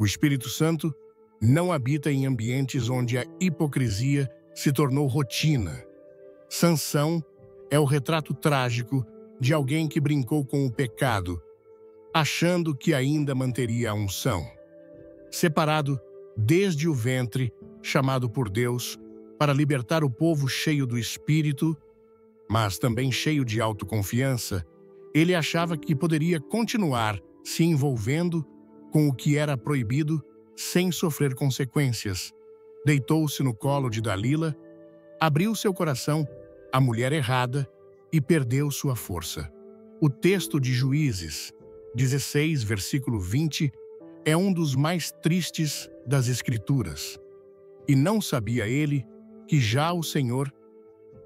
O Espírito Santo não habita em ambientes onde a hipocrisia se tornou rotina. Sansão é o retrato trágico de alguém que brincou com o pecado, achando que ainda manteria a unção. Separado desde o ventre, chamado por Deus para libertar o povo cheio do Espírito, mas também cheio de autoconfiança, ele achava que poderia continuar se envolvendo com o que era proibido sem sofrer consequências. Deitou-se no colo de Dalila, abriu seu coração à mulher errada e perdeu sua força. O texto de Juízes 16, versículo 20, é um dos mais tristes das Escrituras. E não sabia ele que já o Senhor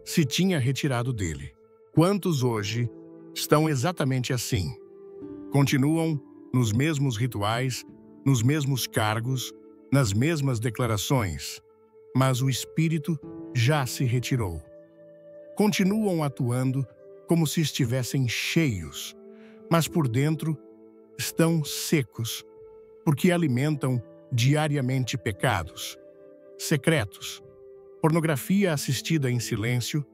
se tinha retirado dele. Quantos hoje estão exatamente assim? Continuam nos mesmos rituais, nos mesmos cargos, nas mesmas declarações, mas o Espírito já se retirou. Continuam atuando como se estivessem cheios, mas por dentro estão secos, porque alimentam diariamente pecados secretos, pornografia assistida em silêncio,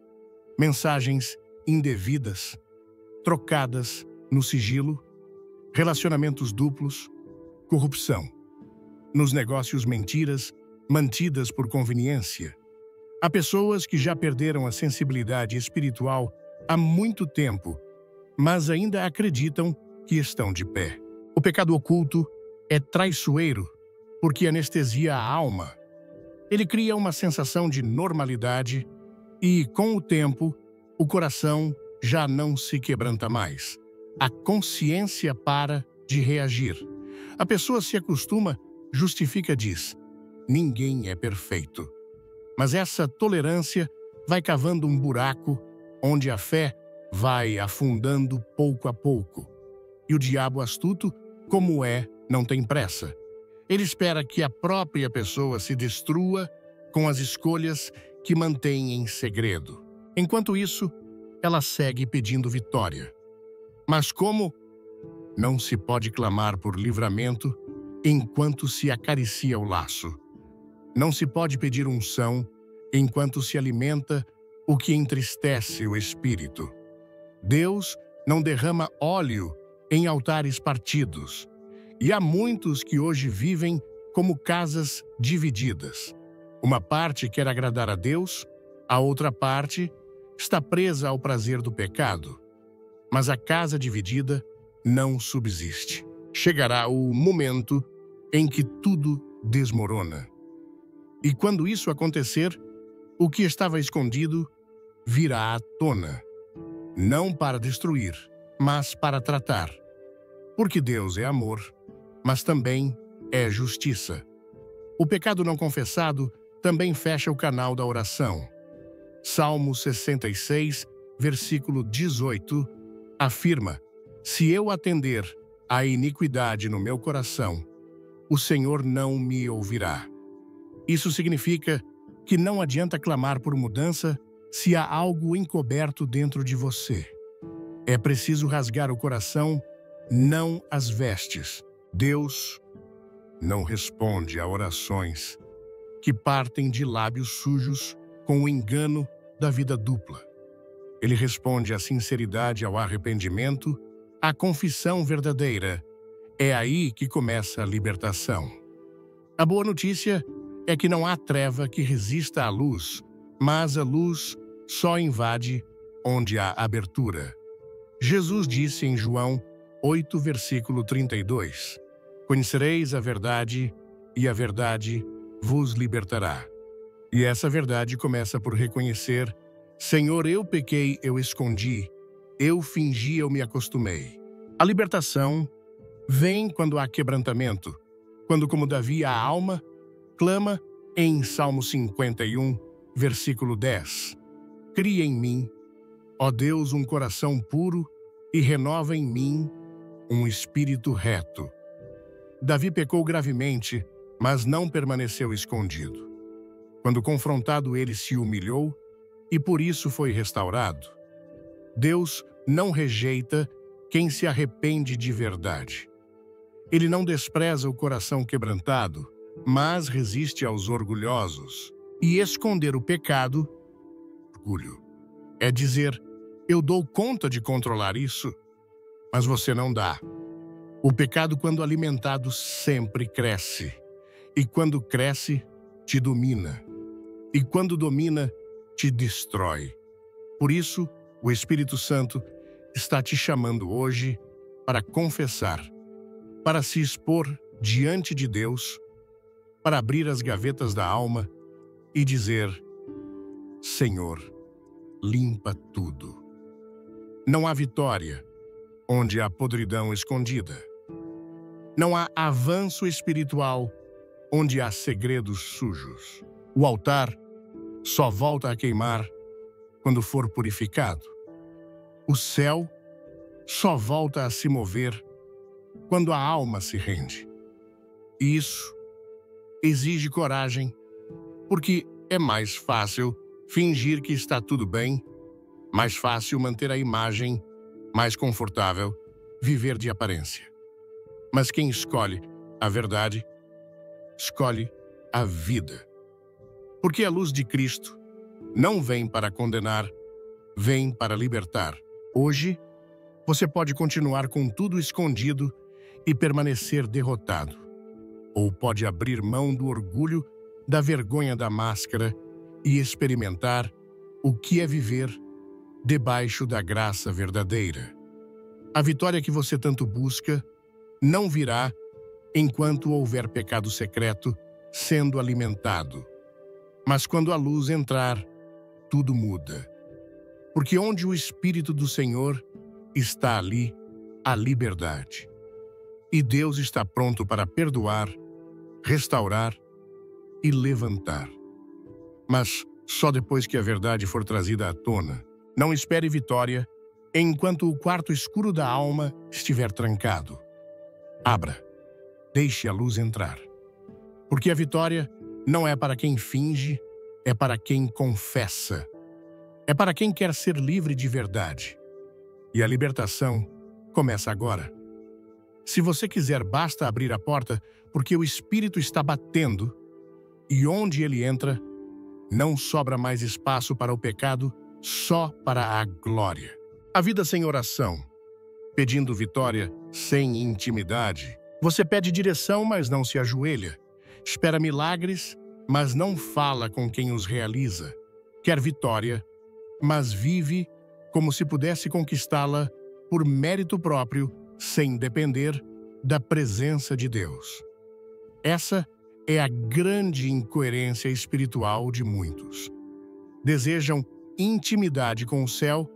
mensagens indevidas, trocadas no sigilo, relacionamentos duplos, corrupção. Nos negócios, mentiras mantidas por conveniência. Há pessoas que já perderam a sensibilidade espiritual há muito tempo, mas ainda acreditam que estão de pé. O pecado oculto é traiçoeiro porque anestesia a alma. Ele cria uma sensação de normalidade e, com o tempo, o coração já não se quebranta mais. A consciência para de reagir. A pessoa se acostuma, justifica, diz: ninguém é perfeito. Mas essa tolerância vai cavando um buraco onde a fé vai afundando pouco a pouco. E o diabo astuto, como é, não tem pressa. Ele espera que a própria pessoa se destrua com as escolhas que mantém em segredo. Enquanto isso, ela segue pedindo vitória. Mas como não se pode clamar por livramento enquanto se acaricia o laço? Não se pode pedir unção enquanto se alimenta o que entristece o espírito. Deus não derrama óleo em altares partidos. E há muitos que hoje vivem como casas divididas. Uma parte quer agradar a Deus, a outra parte está presa ao prazer do pecado. Mas a casa dividida não subsiste. Chegará o momento em que tudo desmorona. E quando isso acontecer, o que estava escondido virá à tona. Não para destruir, mas para tratar. Porque Deus é amor, mas também é justiça. O pecado não confessado também fecha o canal da oração. Salmo 66, versículo 18, afirma: se eu atender à iniquidade no meu coração, o Senhor não me ouvirá. Isso significa que não adianta clamar por mudança se há algo encoberto dentro de você. É preciso rasgar o coração, não as vestes. Deus não responde a orações que partem de lábios sujos com o engano da vida dupla. Ele responde à sinceridade, ao arrependimento, à confissão verdadeira. É aí que começa a libertação. A boa notícia é que não há treva que resista à luz, mas a luz só invade onde há abertura. Jesus disse em João 8, versículo 32, "Conhecereis a verdade, e a verdade vos libertará." E essa verdade começa por reconhecer: Senhor, eu pequei, eu escondi, eu fingi, eu me acostumei. A libertação vem quando há quebrantamento, quando, como Davi, a alma clama em Salmo 51, versículo 10. Cria em mim, ó Deus, um coração puro e renova em mim um espírito reto. Davi pecou gravemente, mas não permaneceu escondido. Quando confrontado, ele se humilhou e por isso foi restaurado. Deus não rejeita quem se arrepende de verdade. Ele não despreza o coração quebrantado, mas resiste aos orgulhosos. E esconder o pecado, orgulho, é dizer: eu dou conta de controlar isso, mas você não dá. O pecado, quando alimentado, sempre cresce. E quando cresce, te domina. E quando domina, te destrói. Por isso, o Espírito Santo está te chamando hoje para confessar, para se expor diante de Deus, para abrir as gavetas da alma e dizer: Senhor, limpa tudo. Não há vitória onde há podridão escondida. Não há avanço espiritual onde há segredos sujos. O altar só volta a queimar quando for purificado. O céu só volta a se mover quando a alma se rende. E isso exige coragem, porque é mais fácil fingir que está tudo bem, mais fácil manter a imagem, mais confortável viver de aparência. Mas quem escolhe a verdade, escolhe a vida. Porque a luz de Cristo não vem para condenar, vem para libertar. Hoje, você pode continuar com tudo escondido e permanecer derrotado. Ou pode abrir mão do orgulho, da vergonha da máscara e experimentar o que é viver debaixo da graça verdadeira. A vitória que você tanto busca não virá enquanto houver pecado secreto sendo alimentado. Mas quando a luz entrar, tudo muda. Porque onde o Espírito do Senhor está, ali a liberdade. E Deus está pronto para perdoar, restaurar e levantar. Mas só depois que a verdade for trazida à tona. Não espere vitória enquanto o quarto escuro da alma estiver trancado. Abra, deixe a luz entrar. Porque a vitória não é para quem finge, é para quem confessa. É para quem quer ser livre de verdade. E a libertação começa agora. Se você quiser, basta abrir a porta, porque o Espírito está batendo, e onde ele entra, não sobra mais espaço para o pecado, só para a glória. A vida sem oração, pedindo vitória sem intimidade. Você pede direção, mas não se ajoelha. Espera milagres, mas não fala com quem os realiza. Quer vitória, mas vive como se pudesse conquistá-la por mérito próprio, sem depender da presença de Deus. Essa é a grande incoerência espiritual de muitos. Desejam intimidade com o céu,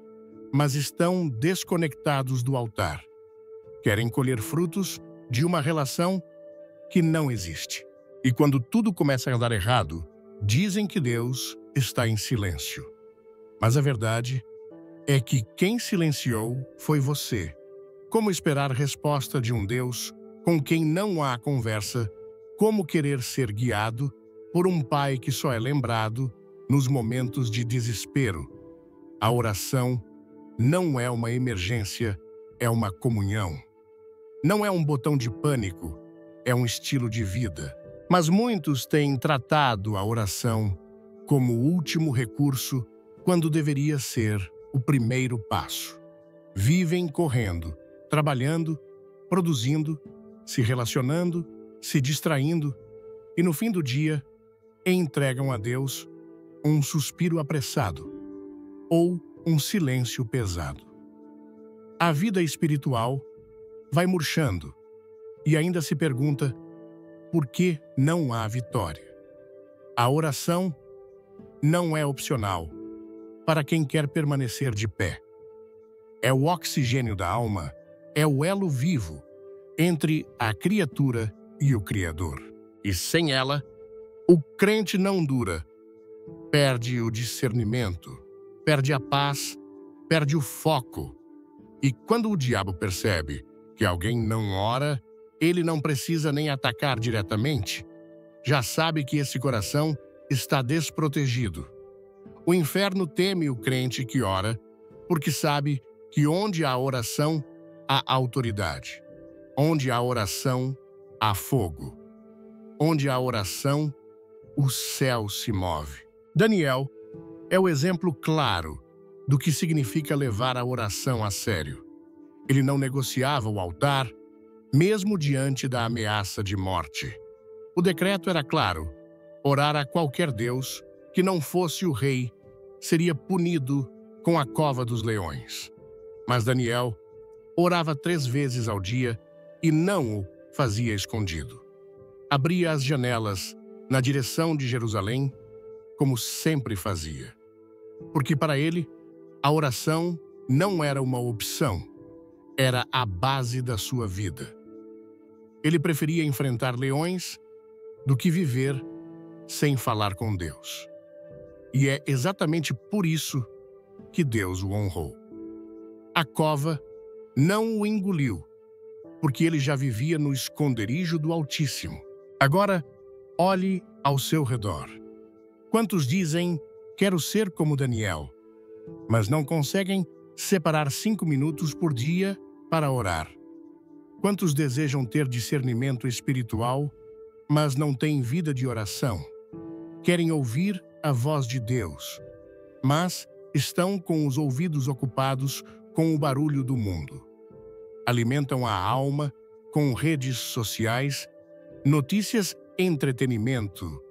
mas estão desconectados do altar. Querem colher frutos de uma relação que não existe. E quando tudo começa a dar errado, dizem que Deus está em silêncio. Mas a verdade é que quem silenciou foi você. Como esperar resposta de um Deus com quem não há conversa como querer ser guiado por um pai que só é lembrado nos momentos de desespero. A oração não é uma emergência, é uma comunhão. Não é um botão de pânico, é um estilo de vida. Mas muitos têm tratado a oração como o último recurso quando deveria ser o primeiro passo. Vivem correndo, trabalhando, produzindo, se relacionando, se distraindo e no fim do dia entregam a Deus um suspiro apressado ou um silêncio pesado. A vida espiritual vai murchando e ainda se pergunta por que não há vitória. A oração não é opcional para quem quer permanecer de pé. É o oxigênio da alma, é o elo vivo entre a criatura e o Criador. E sem ela, o crente não dura, perde o discernimento, perde a paz, perde o foco. E quando o diabo percebe que alguém não ora, ele não precisa nem atacar diretamente. Já sabe que esse coração está desprotegido. O inferno teme o crente que ora, porque sabe que onde há oração, há autoridade. Onde há oração, há fogo. Onde há oração, o céu se move. Daniel é o exemplo claro do que significa levar a oração a sério. Ele não negociava o altar, mesmo diante da ameaça de morte. O decreto era claro: orar a qualquer deus que não fosse o rei seria punido com a cova dos leões. Mas Daniel orava 3 vezes ao dia e não o fazia escondido. Abria as janelas na direção de Jerusalém, como sempre fazia. Porque para ele, a oração não era uma opção, era a base da sua vida. Ele preferia enfrentar leões do que viver sem falar com Deus. E é exatamente por isso que Deus o honrou. A cova não o engoliu, porque ele já vivia no esconderijo do Altíssimo. Agora, olhe ao seu redor. Quantos dizem, quero ser como Daniel, mas não conseguem separar 5 minutos por dia para orar? Quantos desejam ter discernimento espiritual, mas não têm vida de oração? Querem ouvir a voz de Deus, mas estão com os ouvidos ocupados com o barulho do mundo. Alimentam a alma com redes sociais, notícias, entretenimento,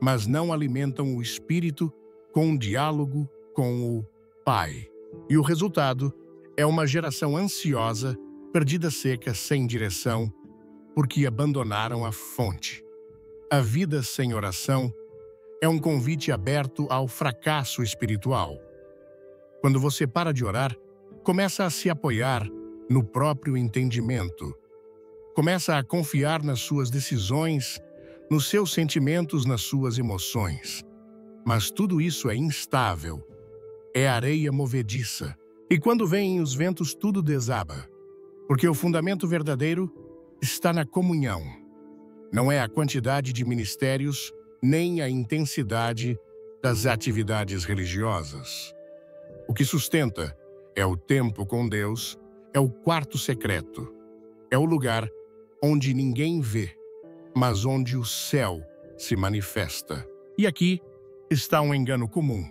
mas não alimentam o espírito com um diálogo com o Pai. E o resultado é uma geração ansiosa, perdida seca, sem direção, porque abandonaram a fonte. A vida sem oração é um convite aberto ao fracasso espiritual. Quando você para de orar, começa a se apoiar no próprio entendimento. Começa a confiar nas suas decisões, nos seus sentimentos, nas suas emoções. Mas tudo isso é instável. É areia movediça. E quando vêm os ventos, tudo desaba. Porque o fundamento verdadeiro está na comunhão. Não é a quantidade de ministérios, nem a intensidade das atividades religiosas. O que sustenta é o tempo com Deus, é o quarto secreto. É o lugar onde ninguém vê, mas onde o céu se manifesta. E aqui está um engano comum.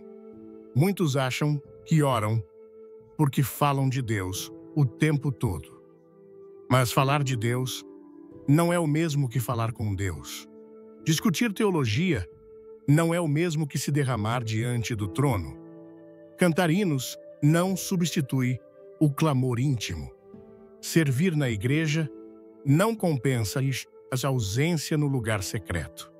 Muitos acham que oram porque falam de Deus o tempo todo. Mas falar de Deus não é o mesmo que falar com Deus. Discutir teologia não é o mesmo que se derramar diante do trono. Cantar hinos não substitui o clamor íntimo. Servir na igreja não compensa a ausência no lugar secreto.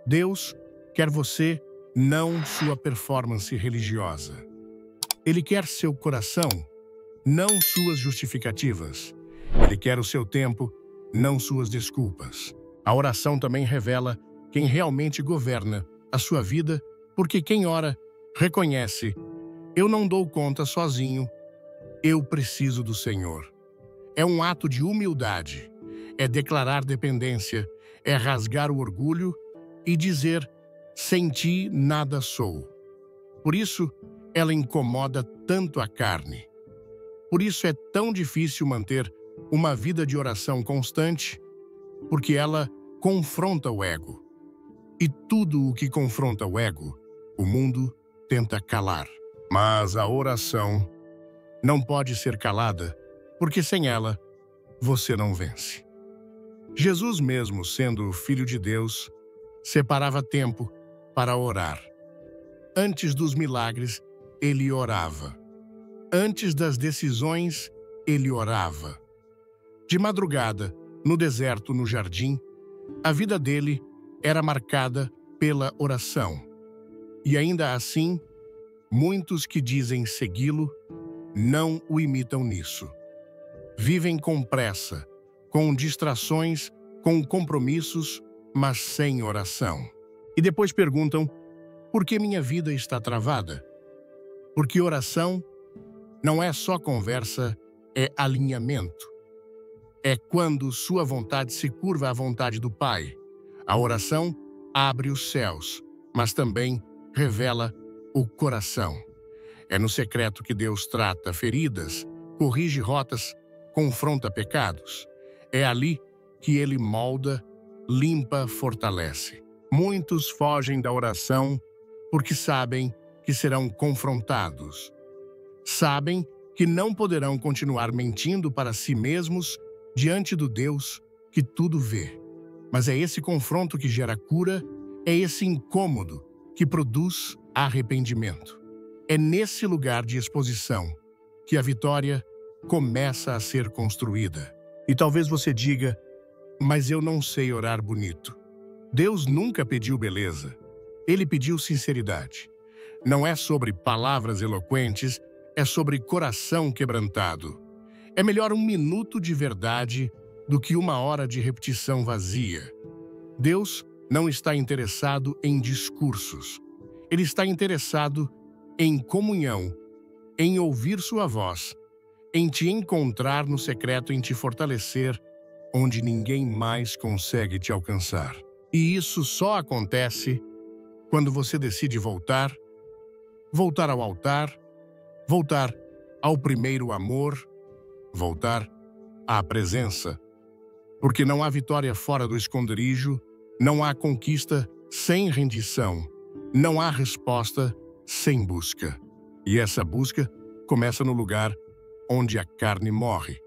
Deus quer você, não sua performance religiosa. Ele quer seu coração, não suas justificativas. Ele quer o seu tempo, não suas desculpas. A oração também revela quem realmente governa a sua vida, porque quem ora reconhece: eu não dou conta sozinho, eu preciso do Senhor. É um ato de humildade, é declarar dependência, É rasgar o orgulho e dizer: sem ti nada sou. Por isso, ela incomoda tanto a carne. Por isso é tão difícil manter uma vida de oração constante, porque ela confronta o ego. E tudo o que confronta o ego, o mundo tenta calar. Mas a oração não pode ser calada, porque sem ela, você não vence. Jesus, mesmo sendo o Filho de Deus, separava tempo para orar. Antes dos milagres, ele orava. Antes das decisões, ele orava. De madrugada, no deserto, no jardim, a vida dele era marcada pela oração. E ainda assim, muitos que dizem segui-lo não o imitam nisso. Vivem com pressa, com distrações, com compromissos, mas sem oração. E depois perguntam: por que minha vida está travada? Porque oração não é só conversa, é alinhamento. É quando sua vontade se curva à vontade do Pai. A oração abre os céus, mas também revela o coração. É no secreto que Deus trata feridas, corrige rotas, confronta pecados. É ali que Ele molda, limpa, fortalece. Muitos fogem da oração porque sabem que serão confrontados. Sabem que não poderão continuar mentindo para si mesmos diante do Deus que tudo vê. Mas é esse confronto que gera cura, é esse incômodo que produz arrependimento. É nesse lugar de exposição que a vitória começa a ser construída. E talvez você diga: mas eu não sei orar bonito. Deus nunca pediu beleza. Ele pediu sinceridade. Não é sobre palavras eloquentes, é sobre coração quebrantado. É melhor 1 minuto de verdade do que 1 hora de repetição vazia. Deus não está interessado em discursos. Ele está interessado em comunhão, em ouvir sua voz, em te encontrar no secreto, em te fortalecer, onde ninguém mais consegue te alcançar. E isso só acontece quando você decide voltar ao altar, voltar ao primeiro amor, voltar à presença. Porque não há vitória fora do esconderijo, não há conquista sem rendição, não há resposta sem busca. E essa busca começa no lugar onde a carne morre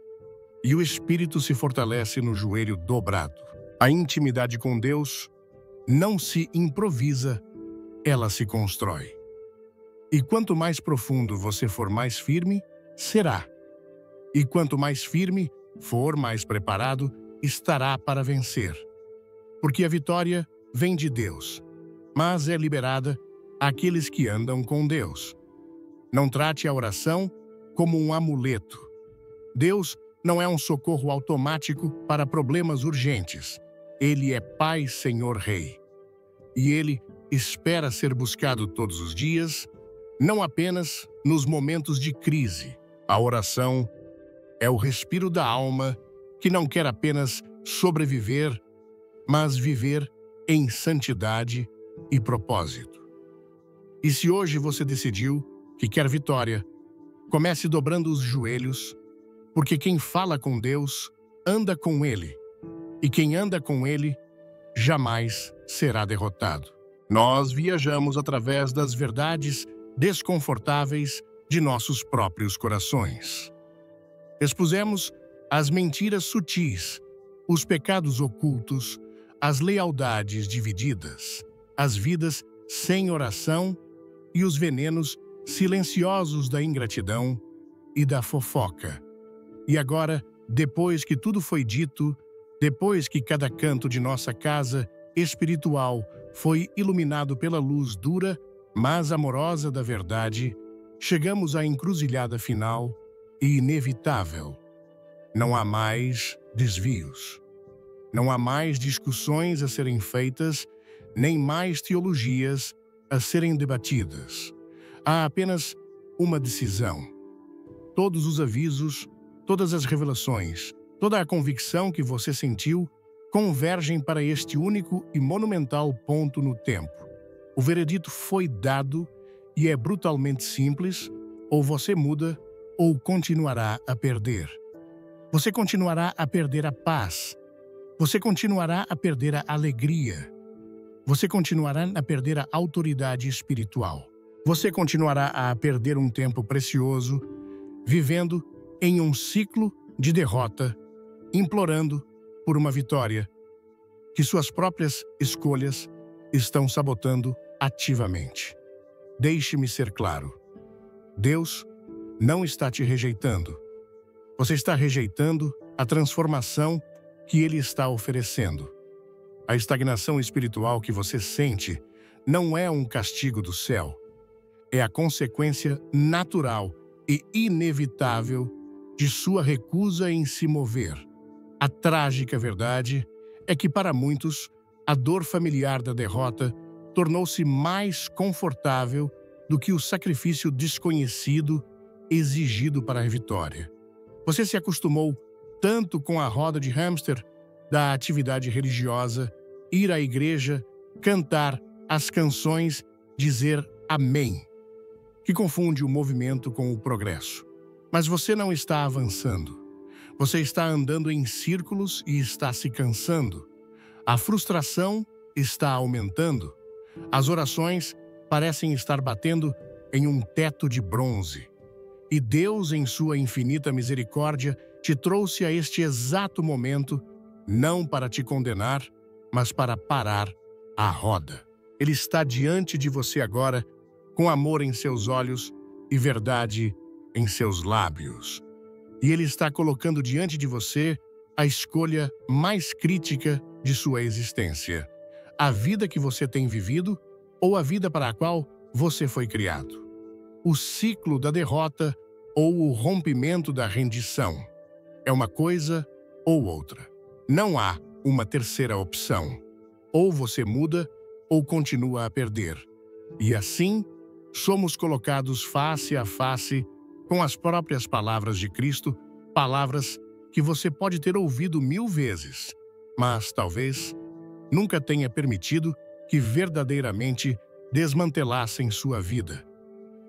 e o espírito se fortalece no joelho dobrado. A intimidade com Deus não se improvisa, ela se constrói. E quanto mais profundo você for, mais firme será. E quanto mais firme for, mais preparado estará para vencer. Porque a vitória vem de Deus, mas é liberada àqueles que andam com Deus. Não trate a oração como um amuleto. Deus não é um socorro automático para problemas urgentes. Ele é Pai, Senhor, Rei. E Ele espera ser buscado todos os dias, não apenas nos momentos de crise. A oração é o respiro da alma que não quer apenas sobreviver, mas viver em santidade e propósito. E se hoje você decidiu que quer vitória, comece dobrando os joelhos, porque quem fala com Deus anda com Ele, e quem anda com Ele jamais será derrotado. Nós viajamos através das verdades desconfortáveis de nossos próprios corações. Expusemos as mentiras sutis, os pecados ocultos, as lealdades divididas, as vidas sem oração e os venenos silenciosos da ingratidão e da fofoca. E agora, depois que tudo foi dito, depois que cada canto de nossa casa espiritual foi iluminado pela luz dura, mas amorosa da verdade, chegamos à encruzilhada final e inevitável. Não há mais desvios. Não há mais discussões a serem feitas, nem mais teologias a serem debatidas. Há apenas uma decisão. Todos os avisos, todas as revelações, toda a convicção que você sentiu convergem para este único e monumental ponto no tempo. O veredito foi dado e é brutalmente simples: ou você muda ou continuará a perder. Você continuará a perder a paz. Você continuará a perder a alegria. Você continuará a perder a autoridade espiritual. Você continuará a perder um tempo precioso, vivendo em um ciclo de derrota, implorando por uma vitória que suas próprias escolhas estão sabotando ativamente. Deixe-me ser claro. Deus não está te rejeitando. Você está rejeitando a transformação que Ele está oferecendo. A estagnação espiritual que você sente não é um castigo do céu. É a consequência natural e inevitável de sua recusa em se mover. A trágica verdade é que, para muitos, a dor familiar da derrota tornou-se mais confortável do que o sacrifício desconhecido exigido para a vitória. Você se acostumou tanto com a roda de hamster da atividade religiosa, ir à igreja, cantar as canções, dizer amém, que confunde o movimento com o progresso. Mas você não está avançando. Você está andando em círculos e está se cansando. A frustração está aumentando. As orações parecem estar batendo em um teto de bronze. E Deus, em sua infinita misericórdia, te trouxe a este exato momento, não para te condenar, mas para parar a roda. Ele está diante de você agora, com amor em seus olhos e verdade em seus lábios. E Ele está colocando diante de você a escolha mais crítica de sua existência: a vida que você tem vivido ou a vida para a qual você foi criado. O ciclo da derrota ou o rompimento da rendição. É uma coisa ou outra. Não há uma terceira opção. Ou você muda ou continua a perder. E assim, somos colocados face a face com as próprias palavras de Cristo, palavras que você pode ter ouvido 1000 vezes, mas talvez nunca tenha permitido que verdadeiramente desmantelassem sua vida.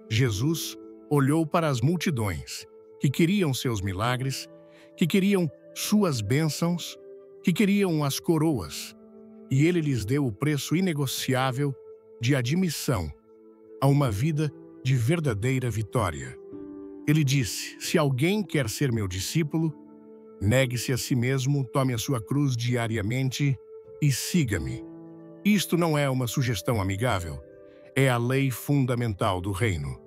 Jesus olhou para as multidões que queriam seus milagres, que queriam suas bênçãos, que queriam as coroas, e Ele lhes deu o preço inegociável de admissão a uma vida de verdadeira vitória. Ele disse: se alguém quer ser meu discípulo, negue-se a si mesmo, tome a sua cruz diariamente e siga-me. Isto não é uma sugestão amigável, é a lei fundamental do reino.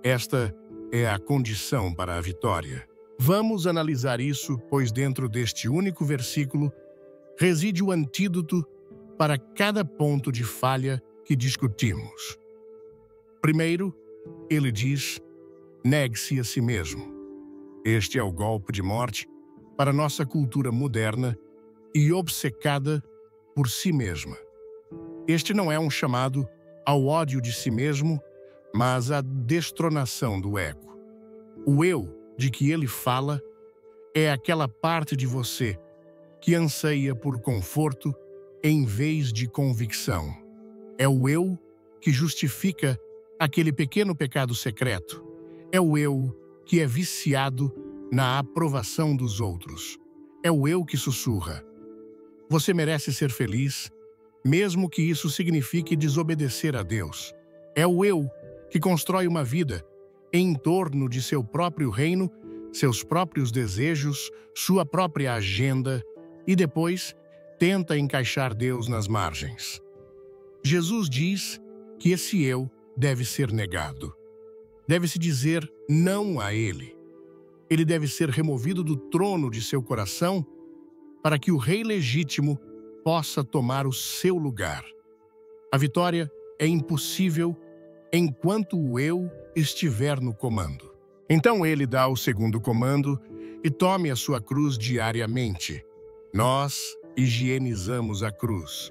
Esta é a condição para a vitória. Vamos analisar isso, pois dentro deste único versículo reside o antídoto para cada ponto de falha que discutimos. Primeiro, ele diz: negue-se a si mesmo. Este é o golpe de morte para nossa cultura moderna e obcecada por si mesma. Este não é um chamado ao ódio de si mesmo, mas à destronação do ego. O eu de que ele fala é aquela parte de você que anseia por conforto em vez de convicção. É o eu que justifica aquele pequeno pecado secreto. É o eu que é viciado na aprovação dos outros. É o eu que sussurra: você merece ser feliz, mesmo que isso signifique desobedecer a Deus. É o eu que constrói uma vida em torno de seu próprio reino, seus próprios desejos, sua própria agenda, e depois tenta encaixar Deus nas margens. Jesus diz que esse eu deve ser negado. Deve-se dizer não a ele. Ele deve ser removido do trono de seu coração para que o rei legítimo possa tomar o seu lugar. A vitória é impossível enquanto o eu estiver no comando. Então ele dá o segundo comando e tome a sua cruz diariamente. Nós higienizamos a cruz.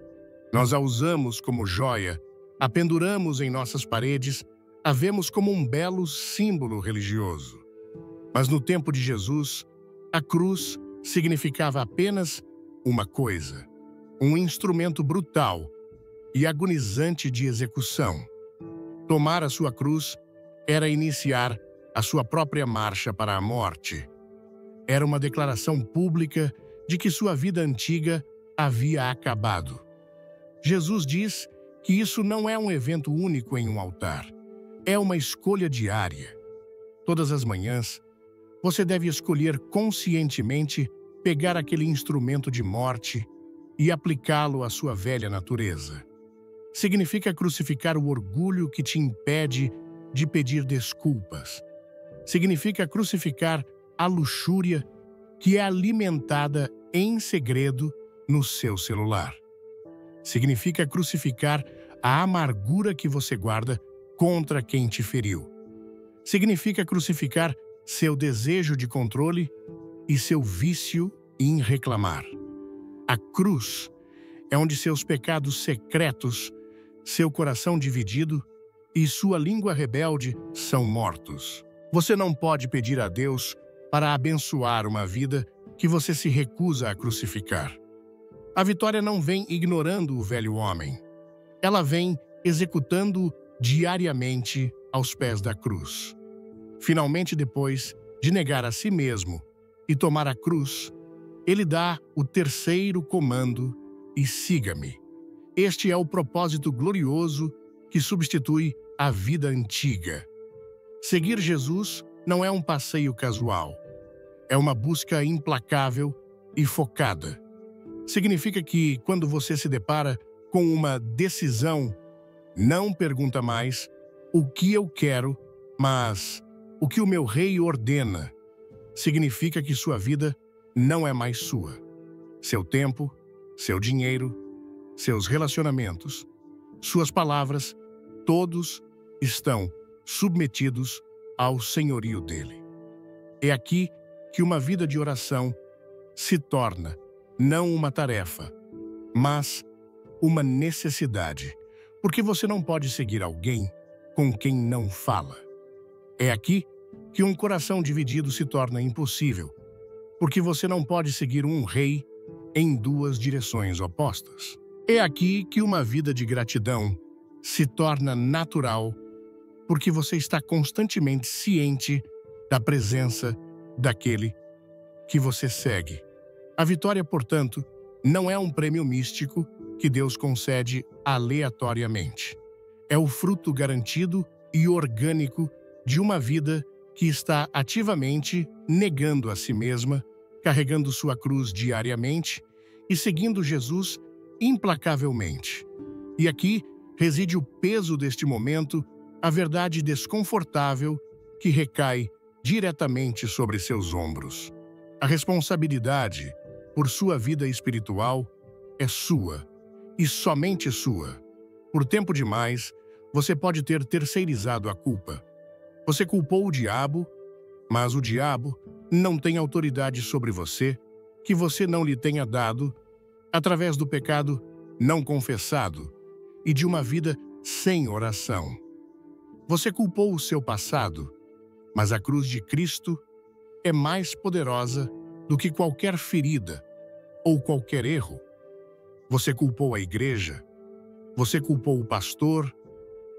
Nós a usamos como joia, a penduramos em nossas paredes, a vemos como um belo símbolo religioso. Mas no tempo de Jesus, a cruz significava apenas uma coisa: um instrumento brutal e agonizante de execução. Tomar a sua cruz era iniciar a sua própria marcha para a morte. Era uma declaração pública de que sua vida antiga havia acabado. Jesus diz que isso não é um evento único em um altar. É uma escolha diária. Todas as manhãs, você deve escolher conscientemente pegar aquele instrumento de morte e aplicá-lo à sua velha natureza. Significa crucificar o orgulho que te impede de pedir desculpas. Significa crucificar a luxúria que é alimentada em segredo no seu celular. Significa crucificar a amargura que você guarda contra quem te feriu. Significa crucificar seu desejo de controle e seu vício em reclamar. A cruz é onde seus pecados secretos, seu coração dividido e sua língua rebelde são mortos. Você não pode pedir a Deus para abençoar uma vida que você se recusa a crucificar. A vitória não vem ignorando o velho homem. Ela vem executando-o diariamente aos pés da cruz. Finalmente, depois de negar a si mesmo e tomar a cruz, ele dá o terceiro comando: e siga-me. Este é o propósito glorioso que substitui a vida antiga. Seguir Jesus não é um passeio casual. É uma busca implacável e focada. Significa que, quando você se depara com uma decisão, não pergunta mais o que eu quero, mas o que o meu rei ordena. Significa que sua vida não é mais sua. Seu tempo, seu dinheiro, seus relacionamentos, suas palavras, todos estão submetidos ao senhorio dele. É aqui que uma vida de oração se torna não uma tarefa, mas uma necessidade, porque você não pode seguir alguém com quem não fala. É aqui que um coração dividido se torna impossível, porque você não pode seguir um rei em duas direções opostas. É aqui que uma vida de gratidão se torna natural, porque você está constantemente ciente da presença daquele que você segue. A vitória, portanto, não é um prêmio místico que Deus concede aleatoriamente. É o fruto garantido e orgânico de uma vida que está ativamente negando a si mesma, carregando sua cruz diariamente e seguindo Jesus implacavelmente. E aqui reside o peso deste momento, a verdade desconfortável que recai diretamente sobre seus ombros. A responsabilidade por sua vida espiritual é sua, e somente sua. Por tempo demais, você pode ter terceirizado a culpa. Você culpou o diabo, mas o diabo não tem autoridade sobre você que você não lhe tenha dado através do pecado não confessado e de uma vida sem oração. Você culpou o seu passado, mas a cruz de Cristo é mais poderosa do que qualquer ferida ou qualquer erro. Você culpou a igreja, você culpou o pastor,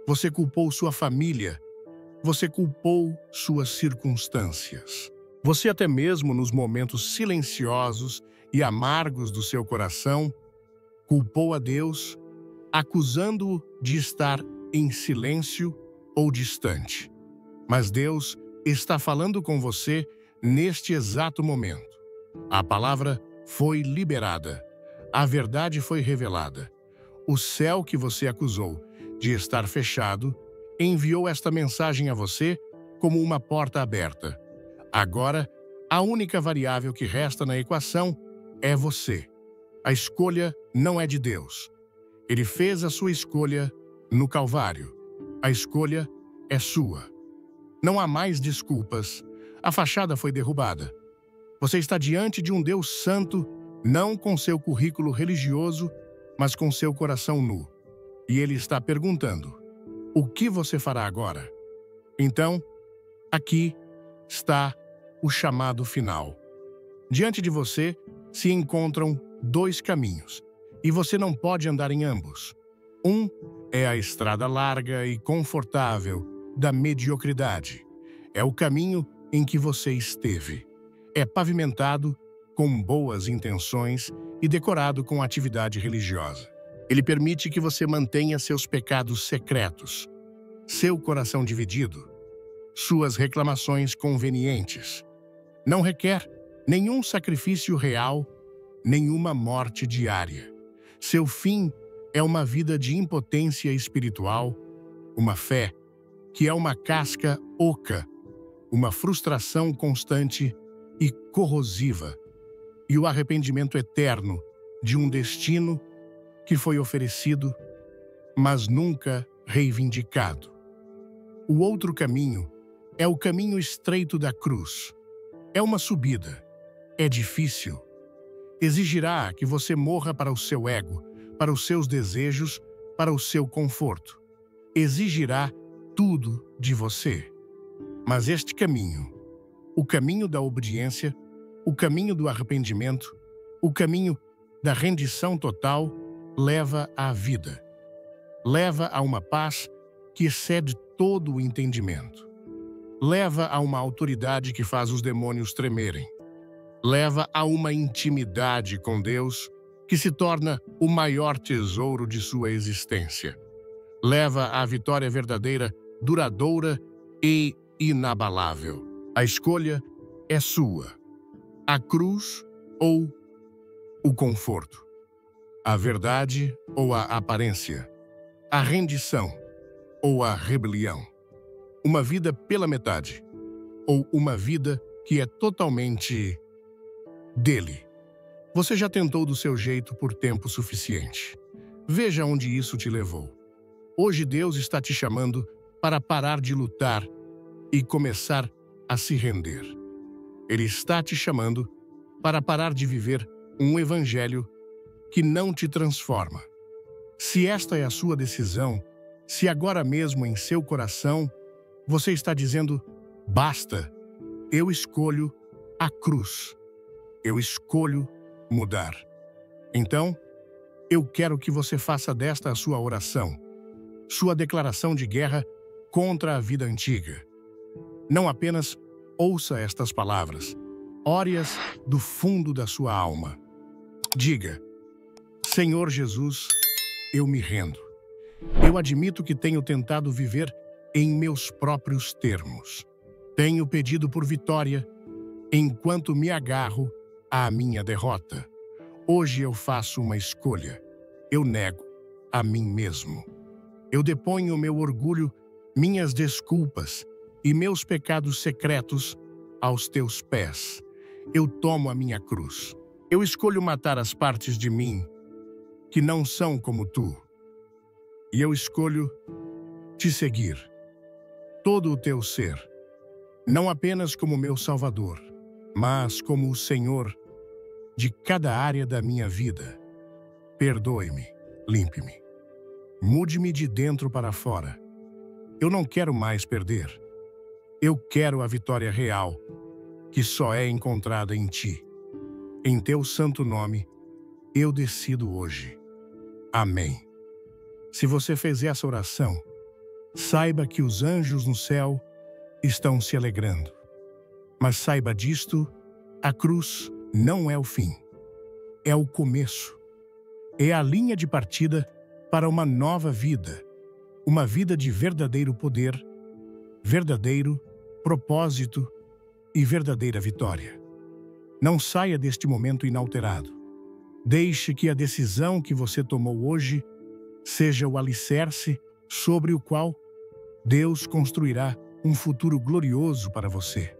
você culpou sua família, você culpou suas circunstâncias. Você até mesmo nos momentos silenciosos e amargos do seu coração, culpou a Deus, acusando-o de estar em silêncio ou distante. Mas Deus está falando com você neste exato momento. A palavra foi liberada. A verdade foi revelada. O céu que você acusou de estar fechado enviou esta mensagem a você como uma porta aberta. Agora, a única variável que resta na equação é você. A escolha não é de Deus. Ele fez a sua escolha no Calvário. A escolha é sua. Não há mais desculpas. A fachada foi derrubada. Você está diante de um Deus santo, não com seu currículo religioso, mas com seu coração nu. E ele está perguntando: o que você fará agora? Então, aqui está o chamado final. Diante de você se encontram dois caminhos, e você não pode andar em ambos. Um é a estrada larga e confortável da mediocridade. É o caminho em que você esteve. É pavimentado com boas intenções e decorado com atividade religiosa. Ele permite que você mantenha seus pecados secretos, seu coração dividido, suas reclamações convenientes. Não requer nenhum sacrifício real, nenhuma morte diária. Seu fim é uma vida de impotência espiritual, uma fé que é uma casca oca, uma frustração constante e corrosiva, e o arrependimento eterno de um destino que foi oferecido, mas nunca reivindicado. O outro caminho é o caminho estreito da cruz. É uma subida. É difícil. Exigirá que você morra para o seu ego, para os seus desejos, para o seu conforto. Exigirá tudo de você. Mas este caminho, o caminho da obediência, o caminho do arrependimento, o caminho da rendição total, leva à vida. Leva a uma paz que excede todo o entendimento. Leva a uma autoridade que faz os demônios tremerem. Leva a uma intimidade com Deus que se torna o maior tesouro de sua existência. Leva à vitória verdadeira, duradoura e inabalável. A escolha é sua. A cruz ou o conforto. A verdade ou a aparência. A rendição ou a rebelião. Uma vida pela metade, ou uma vida que é totalmente dele. Você já tentou do seu jeito por tempo suficiente. Veja onde isso te levou. Hoje Deus está te chamando para parar de lutar e começar a se render. Ele está te chamando para parar de viver um evangelho que não te transforma. Se esta é a sua decisão, se agora mesmo em seu coração você está dizendo, basta, eu escolho a cruz. Eu escolho mudar. Então, eu quero que você faça desta a sua oração, sua declaração de guerra contra a vida antiga. Não apenas ouça estas palavras, ore-as do fundo da sua alma. Diga, Senhor Jesus, eu me rendo. Eu admito que tenho tentado viver em meus próprios termos. Tenho pedido por vitória enquanto me agarro à minha derrota. Hoje eu faço uma escolha. Eu nego a mim mesmo. Eu deponho meu orgulho, minhas desculpas e meus pecados secretos aos teus pés. Eu tomo a minha cruz. Eu escolho matar as partes de mim que não são como tu. E eu escolho te seguir. Todo o teu ser, não apenas como meu Salvador, mas como o Senhor de cada área da minha vida. Perdoe-me, limpe-me, mude-me de dentro para fora. Eu não quero mais perder. Eu quero a vitória real, que só é encontrada em ti. Em teu santo nome, eu decido hoje. Amém. Se você fez essa oração, saiba que os anjos no céu estão se alegrando. Mas saiba disto, a cruz não é o fim. É o começo. É a linha de partida para uma nova vida. Uma vida de verdadeiro poder, verdadeiro propósito e verdadeira vitória. Não saia deste momento inalterado. Deixe que a decisão que você tomou hoje seja o alicerce sobre o qual Deus construirá um futuro glorioso para você.